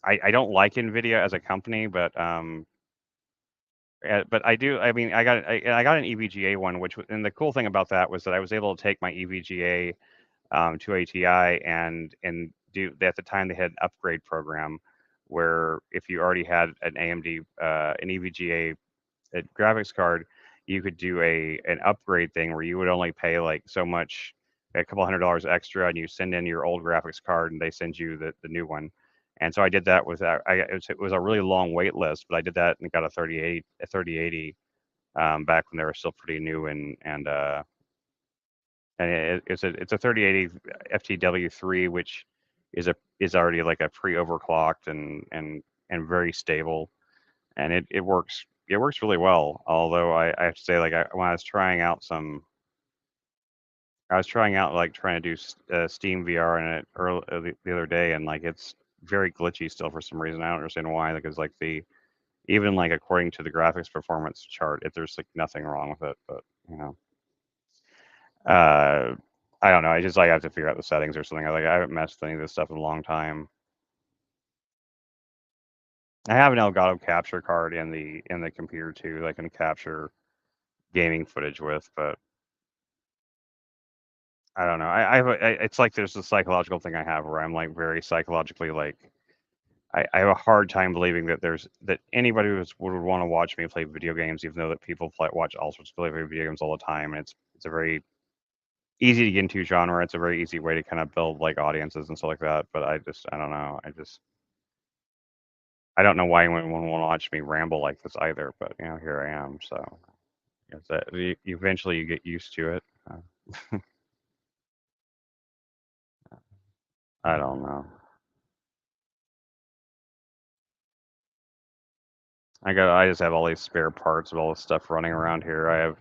I don't like Nvidia as a company, but I do. I mean, I got an EVGA one, and the cool thing about that was that I was able to take my EVGA to ATI and do. At the time they had an upgrade program where if you already had an AMD an EVGA graphics card, you could do an upgrade thing where you would only pay like so much, a couple $100 extra, and you send in your old graphics card, and they send you the new one. And so I did that with that. It was a really long wait list, but I did that and got a 3080 back when they were still pretty new and it's a 3080 FTW3, which is already like a pre-overclocked and very stable, and it works really well. Although I have to say, like when I was trying out like trying to do Steam VR in it the other day, and like it's very glitchy still for some reason. I don't understand why. Because like even like according to the graphics performance chart, there's like nothing wrong with it. But uh, I don't know. I just like have to figure out the settings or something. I haven't messed with any of this stuff in a long time. I have an Elgato capture card in the computer too that I can capture gaming footage with, but I don't know. It's like there's a psychological thing I have where I'm like very psychologically like I have a hard time believing that that anybody would want to watch me play video games, even though that people watch all sorts of video games all the time, and it's a very easy to get into genre. It's a very easy way to kind of build like audiences and stuff like that. But I don't know. I don't know why anyone would want to watch me ramble like this either. But here I am. So eventually you get used to it. I don't know. I just have all these spare parts of all this stuff running around here. I have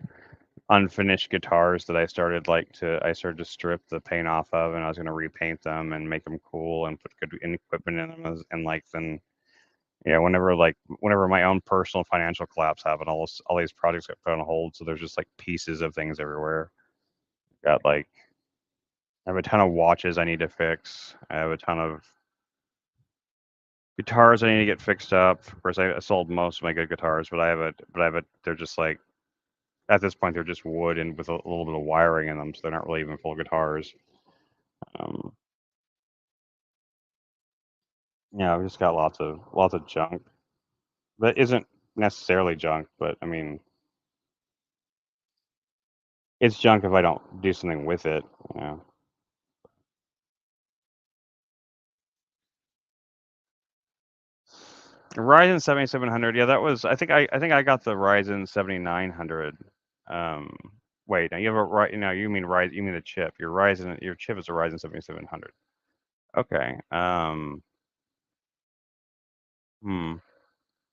unfinished guitars that I started to strip the paint off of, and I was going to repaint them and make them cool and put good equipment in them and like then whenever my own personal financial collapse happened, all these projects got put on hold, so there's just like pieces of things everywhere. Got like I have a ton of watches I need to fix. I have a ton of guitars I need to get fixed up. Of course, I sold most of my good guitars, but I have a they're just like at this point they're just wood and with a little bit of wiring in them, so they're not really even full guitars. Um, yeah, I've just got lots of junk that isn't necessarily junk, but I mean it's junk if I don't do something with it. You know. Ryzen 7700. Yeah, that was. I think I got the Ryzen 7900. Um, wait, now you have a right. Now you mean Ryzen? You mean the chip? Your chip is a Ryzen 7700. Okay. Hmm.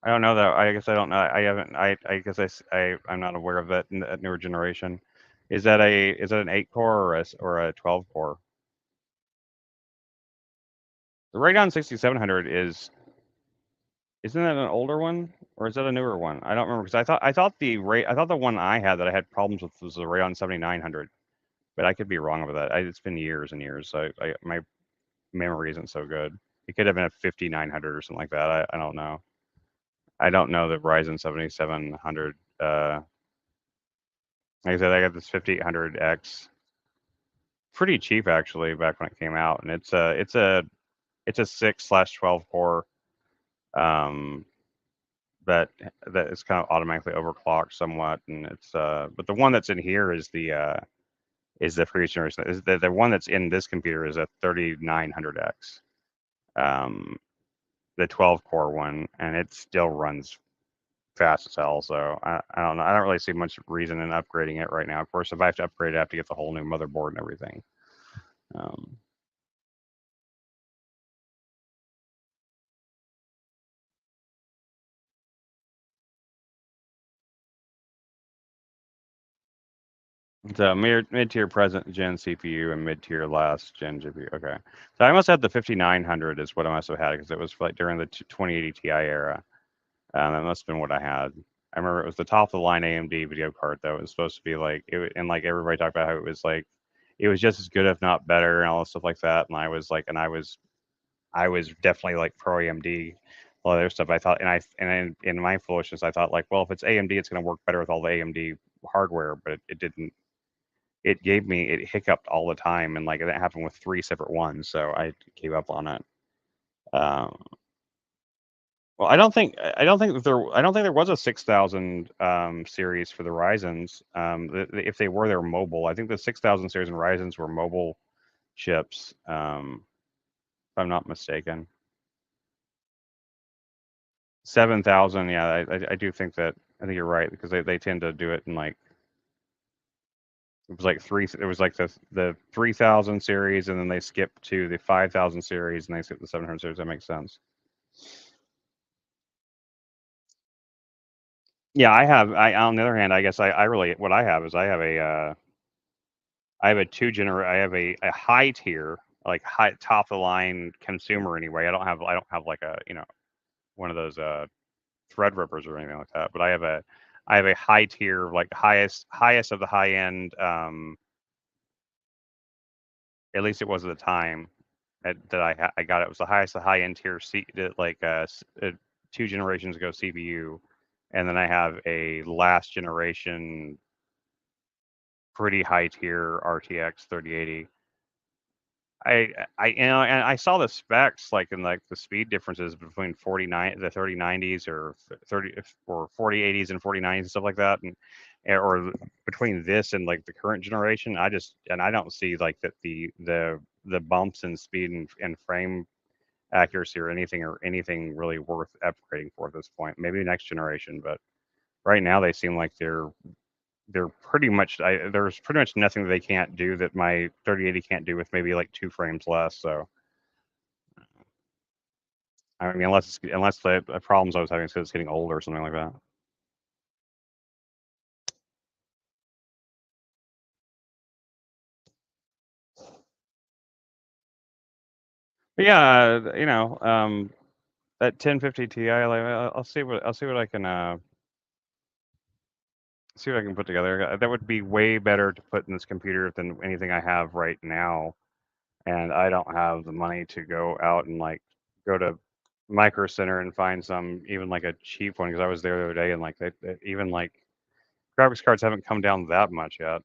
I don't know that. I guess I don't know. I haven't. I guess I'm not aware of that newer generation. Is that an 8 core or a 12 core? The Radeon 6700 isn't that an older one or is that a newer one? I don't remember because I thought the one I had that I had problems with was the Radeon 7900, but I could be wrong about that. It's been years and years, so my memory isn't so good. It could have been a 5900 or something like that. I don't know. I don't know the Ryzen 7700. Like I said, I got this 5800X, pretty cheap actually back when it came out, and it's a 6/12 core. Um, that that is kind of automatically overclocked somewhat, and but the one that's in here is the previous generation. Is the one that's in this computer is a 3900X, um, the 12 core one, and it still runs fast as hell. So I don't know. I don't really see much reason in upgrading it right now. Of course, if I have to upgrade, I have to get the whole new motherboard and everything. Um, So mid-tier present gen CPU and mid-tier last gen GPU. Okay, so I must have the 5900 is what I must have had because it was like during the 2080 Ti era. That must have been what I had. I remember it was the top of the line AMD video card though. It was supposed to be like and like everybody talked about how it was just as good if not better and all this stuff like that. And I was definitely like pro AMD. All the other stuff I thought, in my foolishness I thought like, well, if it's AMD, it's going to work better with all the AMD hardware, but it didn't. It hiccuped all the time, and like that happened with three separate ones, so I gave up on it. Um, well, I don't think there was a 6000 series for the Ryzen's. If they were, they were mobile. I think the 6000 series and Ryzen's were mobile chips, if I'm not mistaken. 7000, yeah, I do think that. I think you're right because they tend to do it in like it was like three. It was like the 3000 series, and then they skipped to the 5000 series, and they skipped the 700 series. That makes sense. Yeah, I have. On the other hand, I guess I really what I have is I have a I have a high tier like high top of the line consumer anyway. I don't have like a one of those Threadrippers or anything like that. But I have a high tier like highest of the high end At least it was at the time that I got it. It was the highest, the high end tier like 2 generations ago CPU, and then I have a last generation pretty high tier RTX 3080. And I saw the specs like in like the speed differences between 49 the 3090s or 30 or 4080s and 4090s and stuff like that, and or between this and like the current generation. I don't see like that the bumps in speed and frame accuracy or anything really worth upgrading for at this point. Maybe next generation, but right now they seem like they're pretty much there's pretty much nothing that they can't do that my 3080 can't do with maybe like 2 frames less. So I mean, unless the problems I was having is because it's getting older or something like that. But yeah, that 1050 Ti, like, I'll see what I can see what I can put together. That would be way better to put in this computer than anything I have right now, and I don't have the money to go out and like go to Micro Center and find some even like a cheap one because I was there the other day and like even like graphics cards haven't come down that much yet.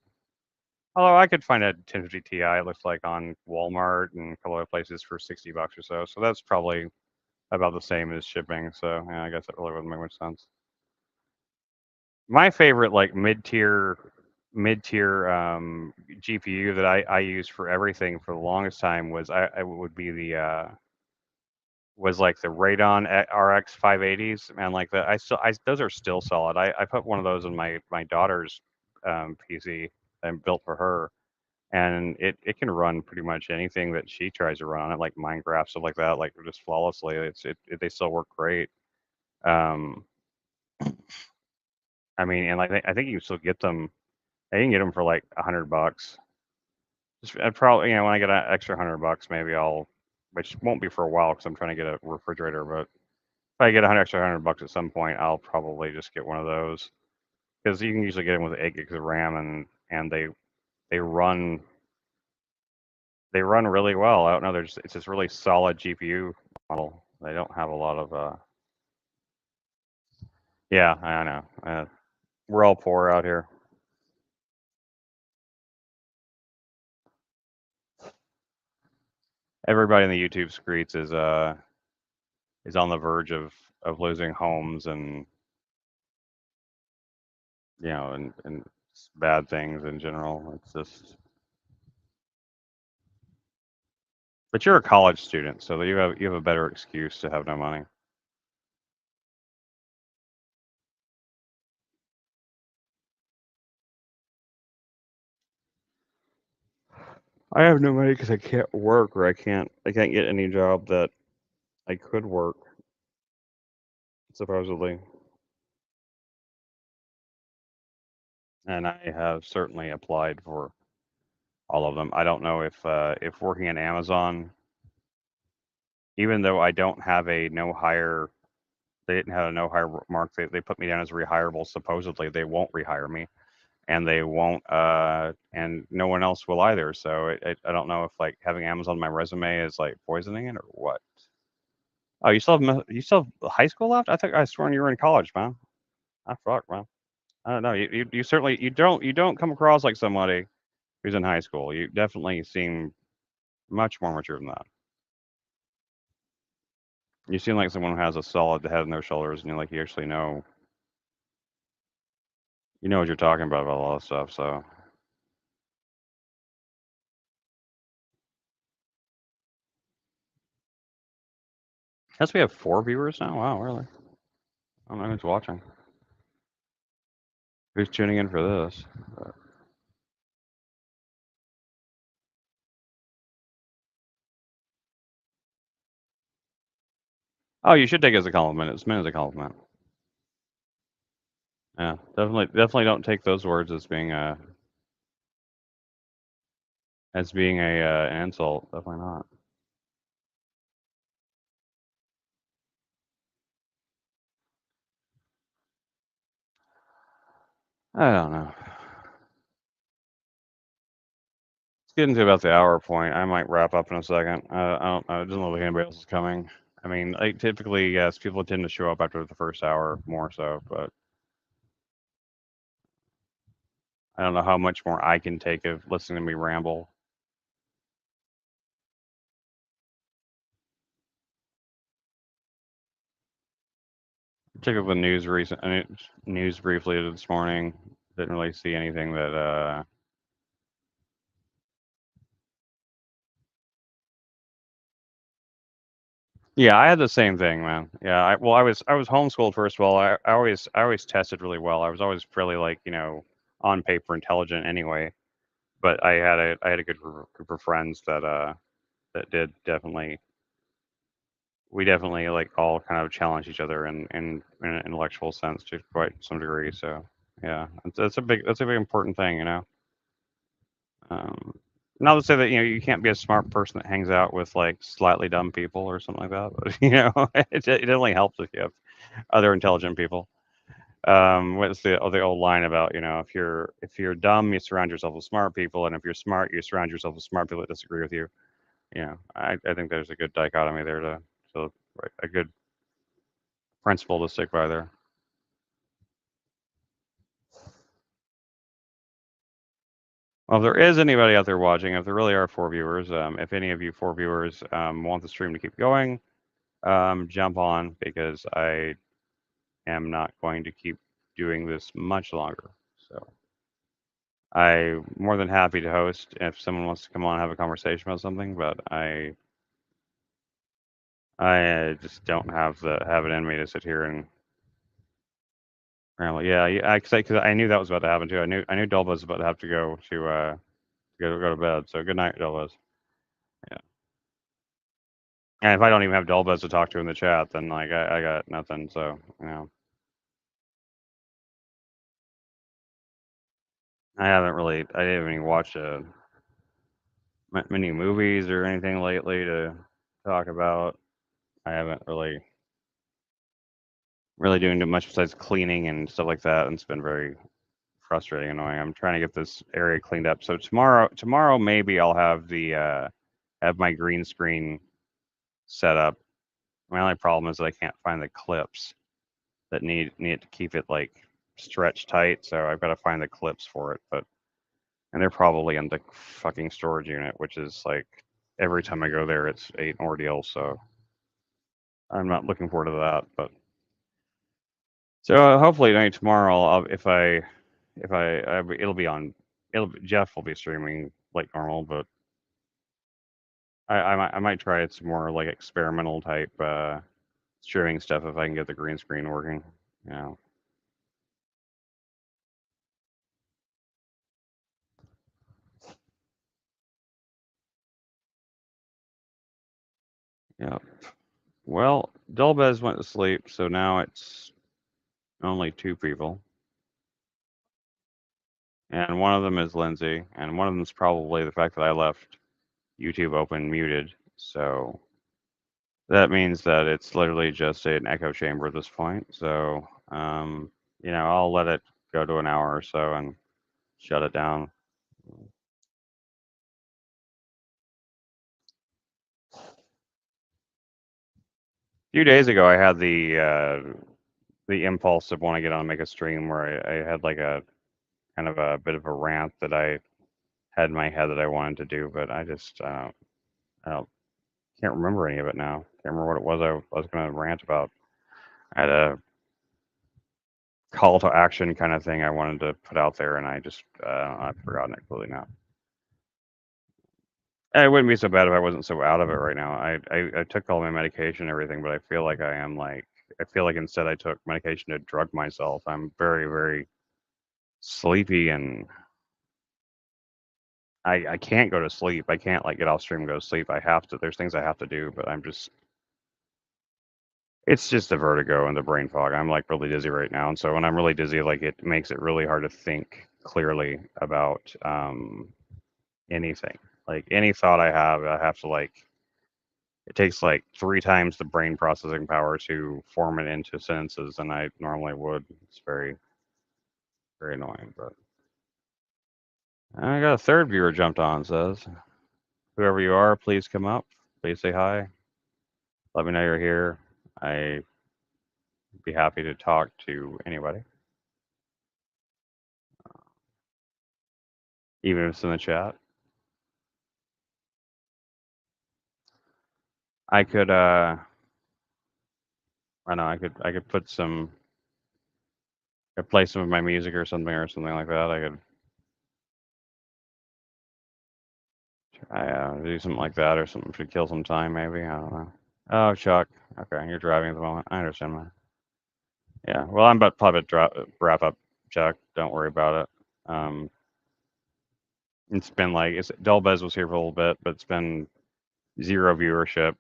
Although I could find a 1050 Ti, it looks like on Walmart and a couple other places for $60 or so. So that's probably about the same as shipping. So yeah, I guess that really wouldn't make much sense. My favorite like mid tier GPU that I used for everything for the longest time was I would be the was like the Radeon RX 580s, and like the I those are still solid. I put one of those in my daughter's PC that I built for her, and it can run pretty much anything that she tries to run on it, like Minecraft stuff like that, like just flawlessly. They still work great. Um, I mean, and like I think you can still get them. I can get them for like $100. Just I'd probably when I get an extra $100, maybe which won't be for a while because I'm trying to get a refrigerator. But if I get extra $100 at some point, I'll probably just get one of those because you can usually get them with 8 gigs of RAM and they run they run really well. I don't know. It's this really solid GPU model. They don't have a lot of. Yeah, I know. We're all poor out here. Everybody in the YouTube streets is on the verge of losing homes and and bad things in general. It's just. But you're a college student, so you have a better excuse to have no money. I have no money because I can't work or I can't get any job that I could work supposedly. And I have certainly applied for all of them. I don't know if working at Amazon, even though I don't have a no hire, they didn't have a no hire mark. They put me down as rehirable. Supposedly, they won't rehire me, and they won't, and no one else will either. So I don't know if like having Amazon on my resume is like poisoning it or what. Oh, you still have high school left? I think I sworn you were in college, man. I fuck, man. I don't know. You certainly you don't come across like somebody who's in high school. You definitely seem much more mature than that. You seem like someone who has a solid head on their shoulders, and you actually know what you're talking about a lot of stuff. So, guess we have 4 viewers now. Wow, really? I don't know who's watching. Who's tuning in for this? Oh, you should take it as a compliment. It's meant as a compliment. Yeah, definitely don't take those words as being an insult. Definitely not. I don't know. It's getting to about the hour point. I might wrap up in a second. I don't know. It doesn't look like anybody else is coming. I mean, like typically, yes, people tend to show up after the first hour more so, but I don't know how much more I can take of listening to me ramble. Check out the news news briefly this morning. Didn't really see anything that. Yeah, I had the same thing, man. Yeah, well, I was homeschooled first of all. I always tested really well. I was always fairly like on paper intelligent anyway. But I had a good group of friends that did definitely. We definitely like all kind of challenge each other in an intellectual sense to quite some degree. So yeah, that's a big important thing. Um, Not to say that you can't be a smart person that hangs out with like slightly dumb people or something like that, but it definitely helps if you have other intelligent people. What's the old line about if you're dumb, you surround yourself with smart people, and if you're smart, you surround yourself with smart people that disagree with you. I think there's a good dichotomy there to right, a good principle to stick by there. Well, if there is anybody out there watching, if there really are four viewers, if any of you four viewers want the stream to keep going, jump on because I am not going to keep doing this much longer. So I'm more than happy to host if someone wants to come on and have a conversation about something, but I just don't have it in me to sit here and ramble. Yeah, yeah, because I knew that was about to happen too. I knew Delva was about to have to go to bed. So good night, Delvez. Yeah. And if I don't even have Delvez to talk to in the chat, then like I got nothing. So I haven't even watched many movies or anything lately to talk about. I haven't really doing too much besides cleaning and stuff like that, and it's been very frustrating, annoying. I'm trying to get this area cleaned up. So tomorrow maybe I'll have my green screen set up. My only problem is that I can't find the clips that need to keep it like stretched tight. So I've got to find the clips for it. And they're probably in the fucking storage unit, which is like every time I go there, it's an ordeal. So I'm not looking forward to that. But so hopefully tomorrow, it'll be on. Jeff will be streaming like normal, but I might try some more like experimental type streaming stuff if I can get the green screen working. You know. Yeah. Well, Delbez went to sleep, so now it's only two people, and one of them is Lindsay, and one of them is probably the fact that I left YouTube open muted. So that means that it's literally just an echo chamber at this point. So I'll let it go to an hour or so and shut it down. A few days ago, I had the impulse to want to get on and make a stream where I had like a kind of a bit of a rant that I had in my head that I wanted to do, but I don't can't remember any of it now. Can't remember what it was I was going to rant about. I had a call to action kind of thing I wanted to put out there, and I've forgotten it completely now. It wouldn't be so bad if I wasn't so out of it right now. I took all my medication and everything, but I feel like I feel like instead I took medication to drug myself. I'm very, very sleepy and I can't go to sleep. I can't like get off stream and go to sleep. I have to. There's things I have to do, but it's just the vertigo and the brain fog. I'm like really dizzy right now, and so when I'm really dizzy, like it makes it really hard to think clearly about anything. Like any thought I have to like it takes like three times the brain processing power to form it into sentences than I normally would. It's very, very annoying, but I got a third viewer jumped on. Says, whoever you are, please come up. Please say hi. Let me know you're here. I'd be happy to talk to anybody, even if it's in the chat. I could, I know, I could put some, I could play some of my music or something like that. I could, do something like that or something to kill some time, maybe. I don't know. Oh, Chuck. Okay, you're driving at the moment. I understand, man. Yeah. Well, I'm about probably to wrap up, Chuck. Don't worry about it. It's been like Delbez was here for a little bit, but it's been zero viewership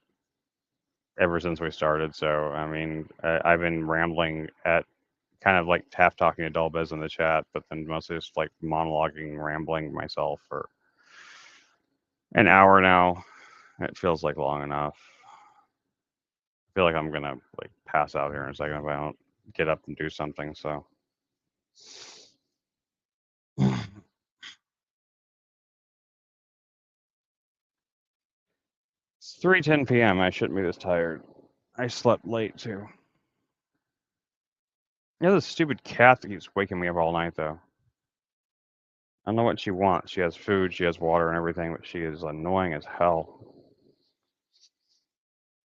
ever since we started. So I mean, I've been rambling at kind of like half talking to Delbez in the chat, but then mostly just like monologuing, rambling myself for an hour now. It feels like long enough. I feel like I'm gonna like pass out here in a second if I don't get up and do something. So it's 3:10 p.m. I shouldn't be this tired. I slept late too. Yeah, this stupid cat that keeps waking me up all night though. I don't know what she wants. She has food, she has water and everything, but she is annoying as hell.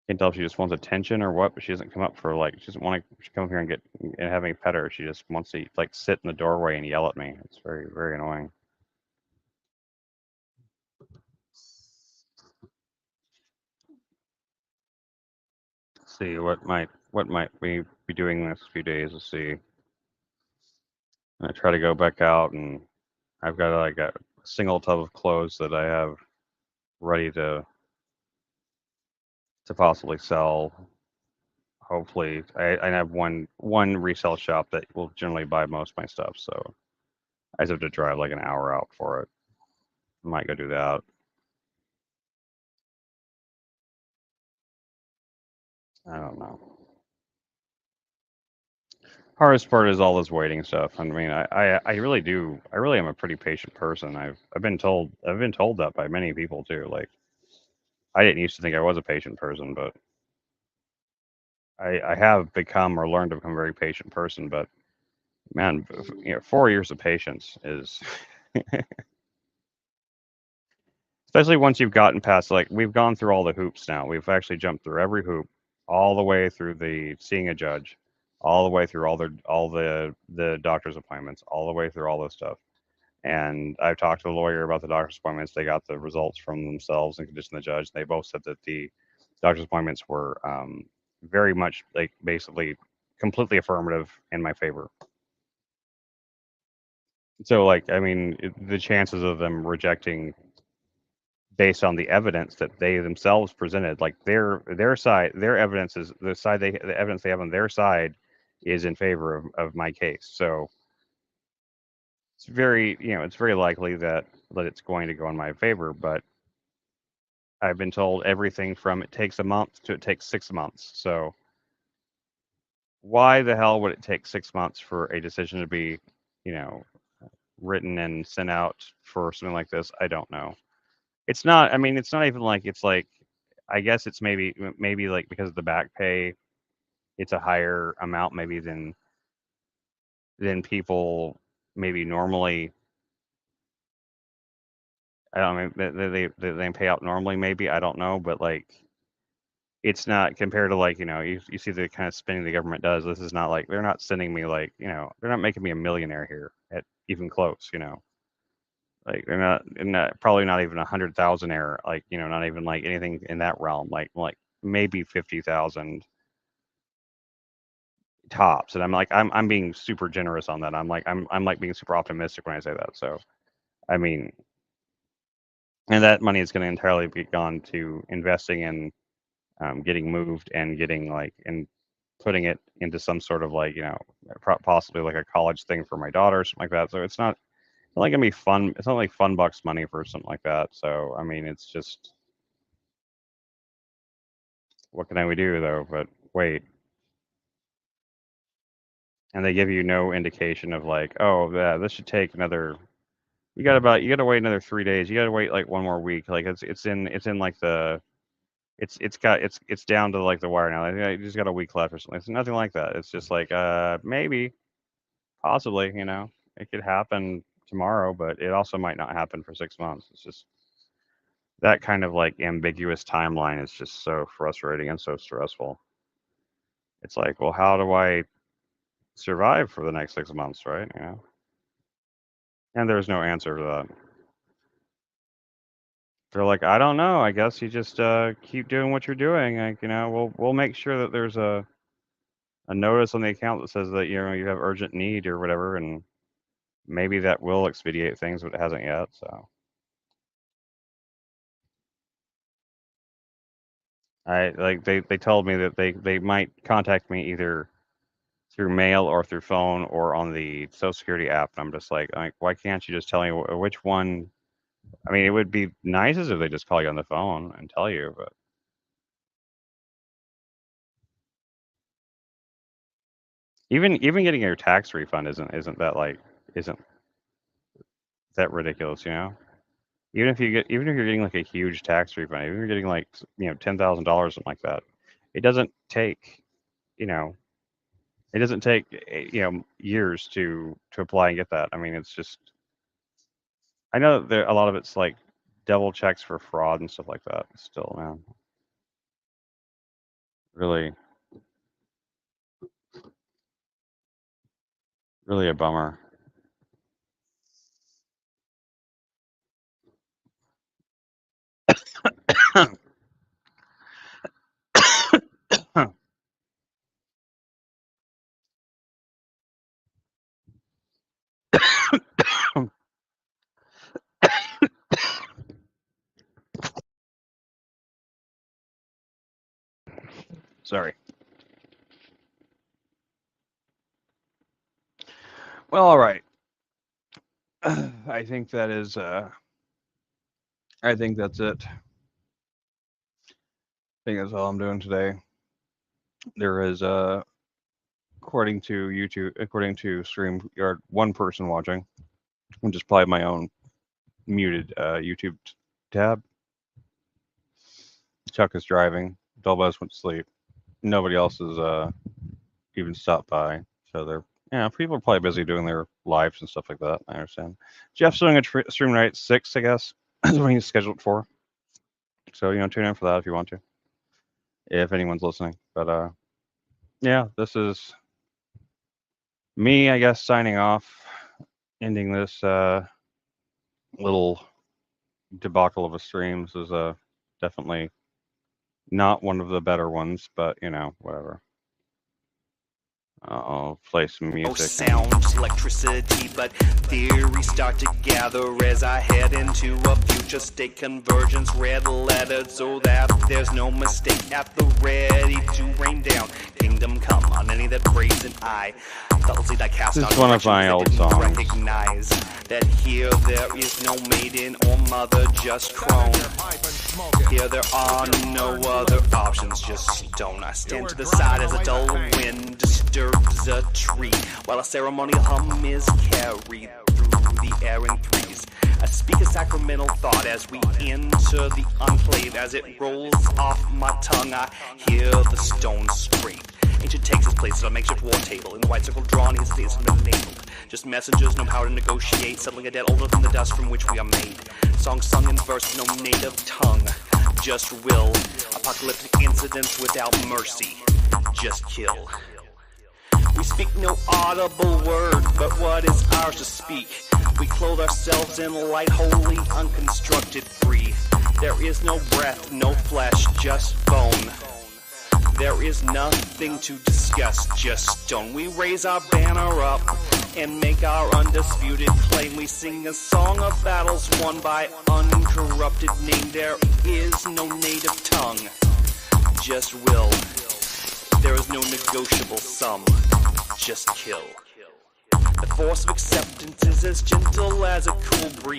Can't tell if she just wants attention or what, but she doesn't come up for like she doesn't want to come here and get and have me pet her. She just wants to like sit in the doorway and yell at me. It's very very annoying. Let's see what might we be doing the next few days. Let's see. I try to go back out and I've got like a single tub of clothes that I have ready to possibly sell. Hopefully, I have one resale shop that will generally buy most of my stuff, so I just have to drive like an hour out for it. I might go do that. I don't know. Hardest part is all this waiting stuff. I mean, I really do. I really am a pretty patient person. I've been told that by many people too. Like I didn't used to think I was a patient person, but I have become or learned to become a very patient person. But man, 4 years of patience is especially once you've gotten past like we've gone through all the hoops now. We've actually jumped through every hoop, all the way through the seeing a judge, all the way through all the doctor's appointments, all the way through all this stuff. And I've talked to a lawyer about the doctor's appointments. They got the results from themselves and conditioned the judge. They both said that the doctor's appointments were very much like basically completely affirmative in my favor. So like I mean the chances of them rejecting based on the evidence that they themselves presented, like their side, their evidence is the evidence they have on their side is in favor of my case. So it's very it's very likely that it's going to go in my favor. But I've been told everything from it takes a month to it takes 6 months. So why the hell would it take 6 months for a decision to be you know written and sent out for something like this? I don't know. It's not. I mean, it's not even like it's like. I guess it's maybe like because of the back pay, it's a higher amount maybe than people maybe normally. I don't know. They pay out normally. Maybe I don't know, but like it's not compared to like you see the kind of spending the government does. This is not like they're not sending me like they're not making me a millionaire here at even close. Like they're not probably not even 100,000 error, like not even like anything in that realm, like maybe 50,000 tops. And I'm being super generous on that. I'm like being super optimistic when I say that. So I mean, and that money is going to entirely be gone to investing in getting moved and getting like and putting it into some sort of like possibly like a college thing for my daughter or something like that. So it's not like gonna be fun. It's not like fun bucks money for something like that. So I mean, it's just what can I do though? But wait, and they give you no indication of like, oh, yeah, this should take another You gotta wait another 3 days. You gotta wait like one more week. Like it's in like the it's down to like the wire now. Like, you just got a week left or something. It's nothing like that. It's just like maybe, possibly, it could happen tomorrow, but it also might not happen for 6 months. It's just that kind of like ambiguous timeline is just so frustrating and so stressful. It's like, well, how do I survive for the next 6 months, right? And there's no answer to that. They're like, I don't know. I guess you just keep doing what you're doing. Like, we'll make sure that there's a notice on the account that says that you have urgent need or whatever, and maybe that will expedite things, but it hasn't yet. So they told me that they might contact me either through mail or through phone or on the Social Security app. And I'm just like, why can't you just tell me which one? I mean, it would be nice as if they just call you on the phone and tell you, but even getting your tax refund isn't that ridiculous, Even if you're getting like a huge tax refund, even if you're getting like $10,000, something like that, it doesn't take you know it doesn't take years to apply and get that. I mean, it's just, I know that a lot of it's like double checks for fraud and stuff like that. Still, man, really, really a bummer. Sorry. Well, all right. I think that is. I think that's it. I think that's all I'm doing today. There is, according to YouTube, according to StreamYard, one person watching, which is probably my own muted YouTube tab. Chuck is driving. Dolbus went to sleep. Nobody else has even stopped by. So people are probably busy doing their lives and stuff like that. I understand. Jeff's doing a stream tonight at 6, I guess. That's when he's scheduled for. So tune in for that if you want to, if anyone's listening. But yeah, this is me, I guess, signing off, ending this little debacle of a stream. This is definitely not one of the better ones, but whatever. I'll play some No music. sound, electricity, but theories start to gather as I head into a future state convergence. Red lettered so that there's no mistake, at the ready to rain down. Kingdom come on any that brazen eye. Fallacy that cast This is on one of my old didn't songs. recognize that here there is no maiden or mother, just crone. Here there are no other options, just stone. I stand to the side as a dull wind disturbs a tree, while a ceremonial hum is carried through the air in threes. I speak a sacramental thought as we enter the enclave. As it rolls off my tongue, I hear the stone scrape. Ancient takes his place at a makeshift war table. In the white circle drawn, his days have been enabled. Just messengers, no power to negotiate, settling a debt older than the dust from which we are made. Songs sung in verse, no native tongue, just will. Apocalyptic incidents without mercy, just kill. We speak no audible word, but what is ours to speak? We clothe ourselves in light, wholly unconstructed, free. There is no breath, no flesh, just bone. There is nothing to discuss, just stone. We raise our banner up and make our undisputed claim. We sing a song of battles won by uncorrupted name. There is no native tongue, just will. There is no negotiable sum, just kill. The force of acceptance is as gentle as a cool breeze.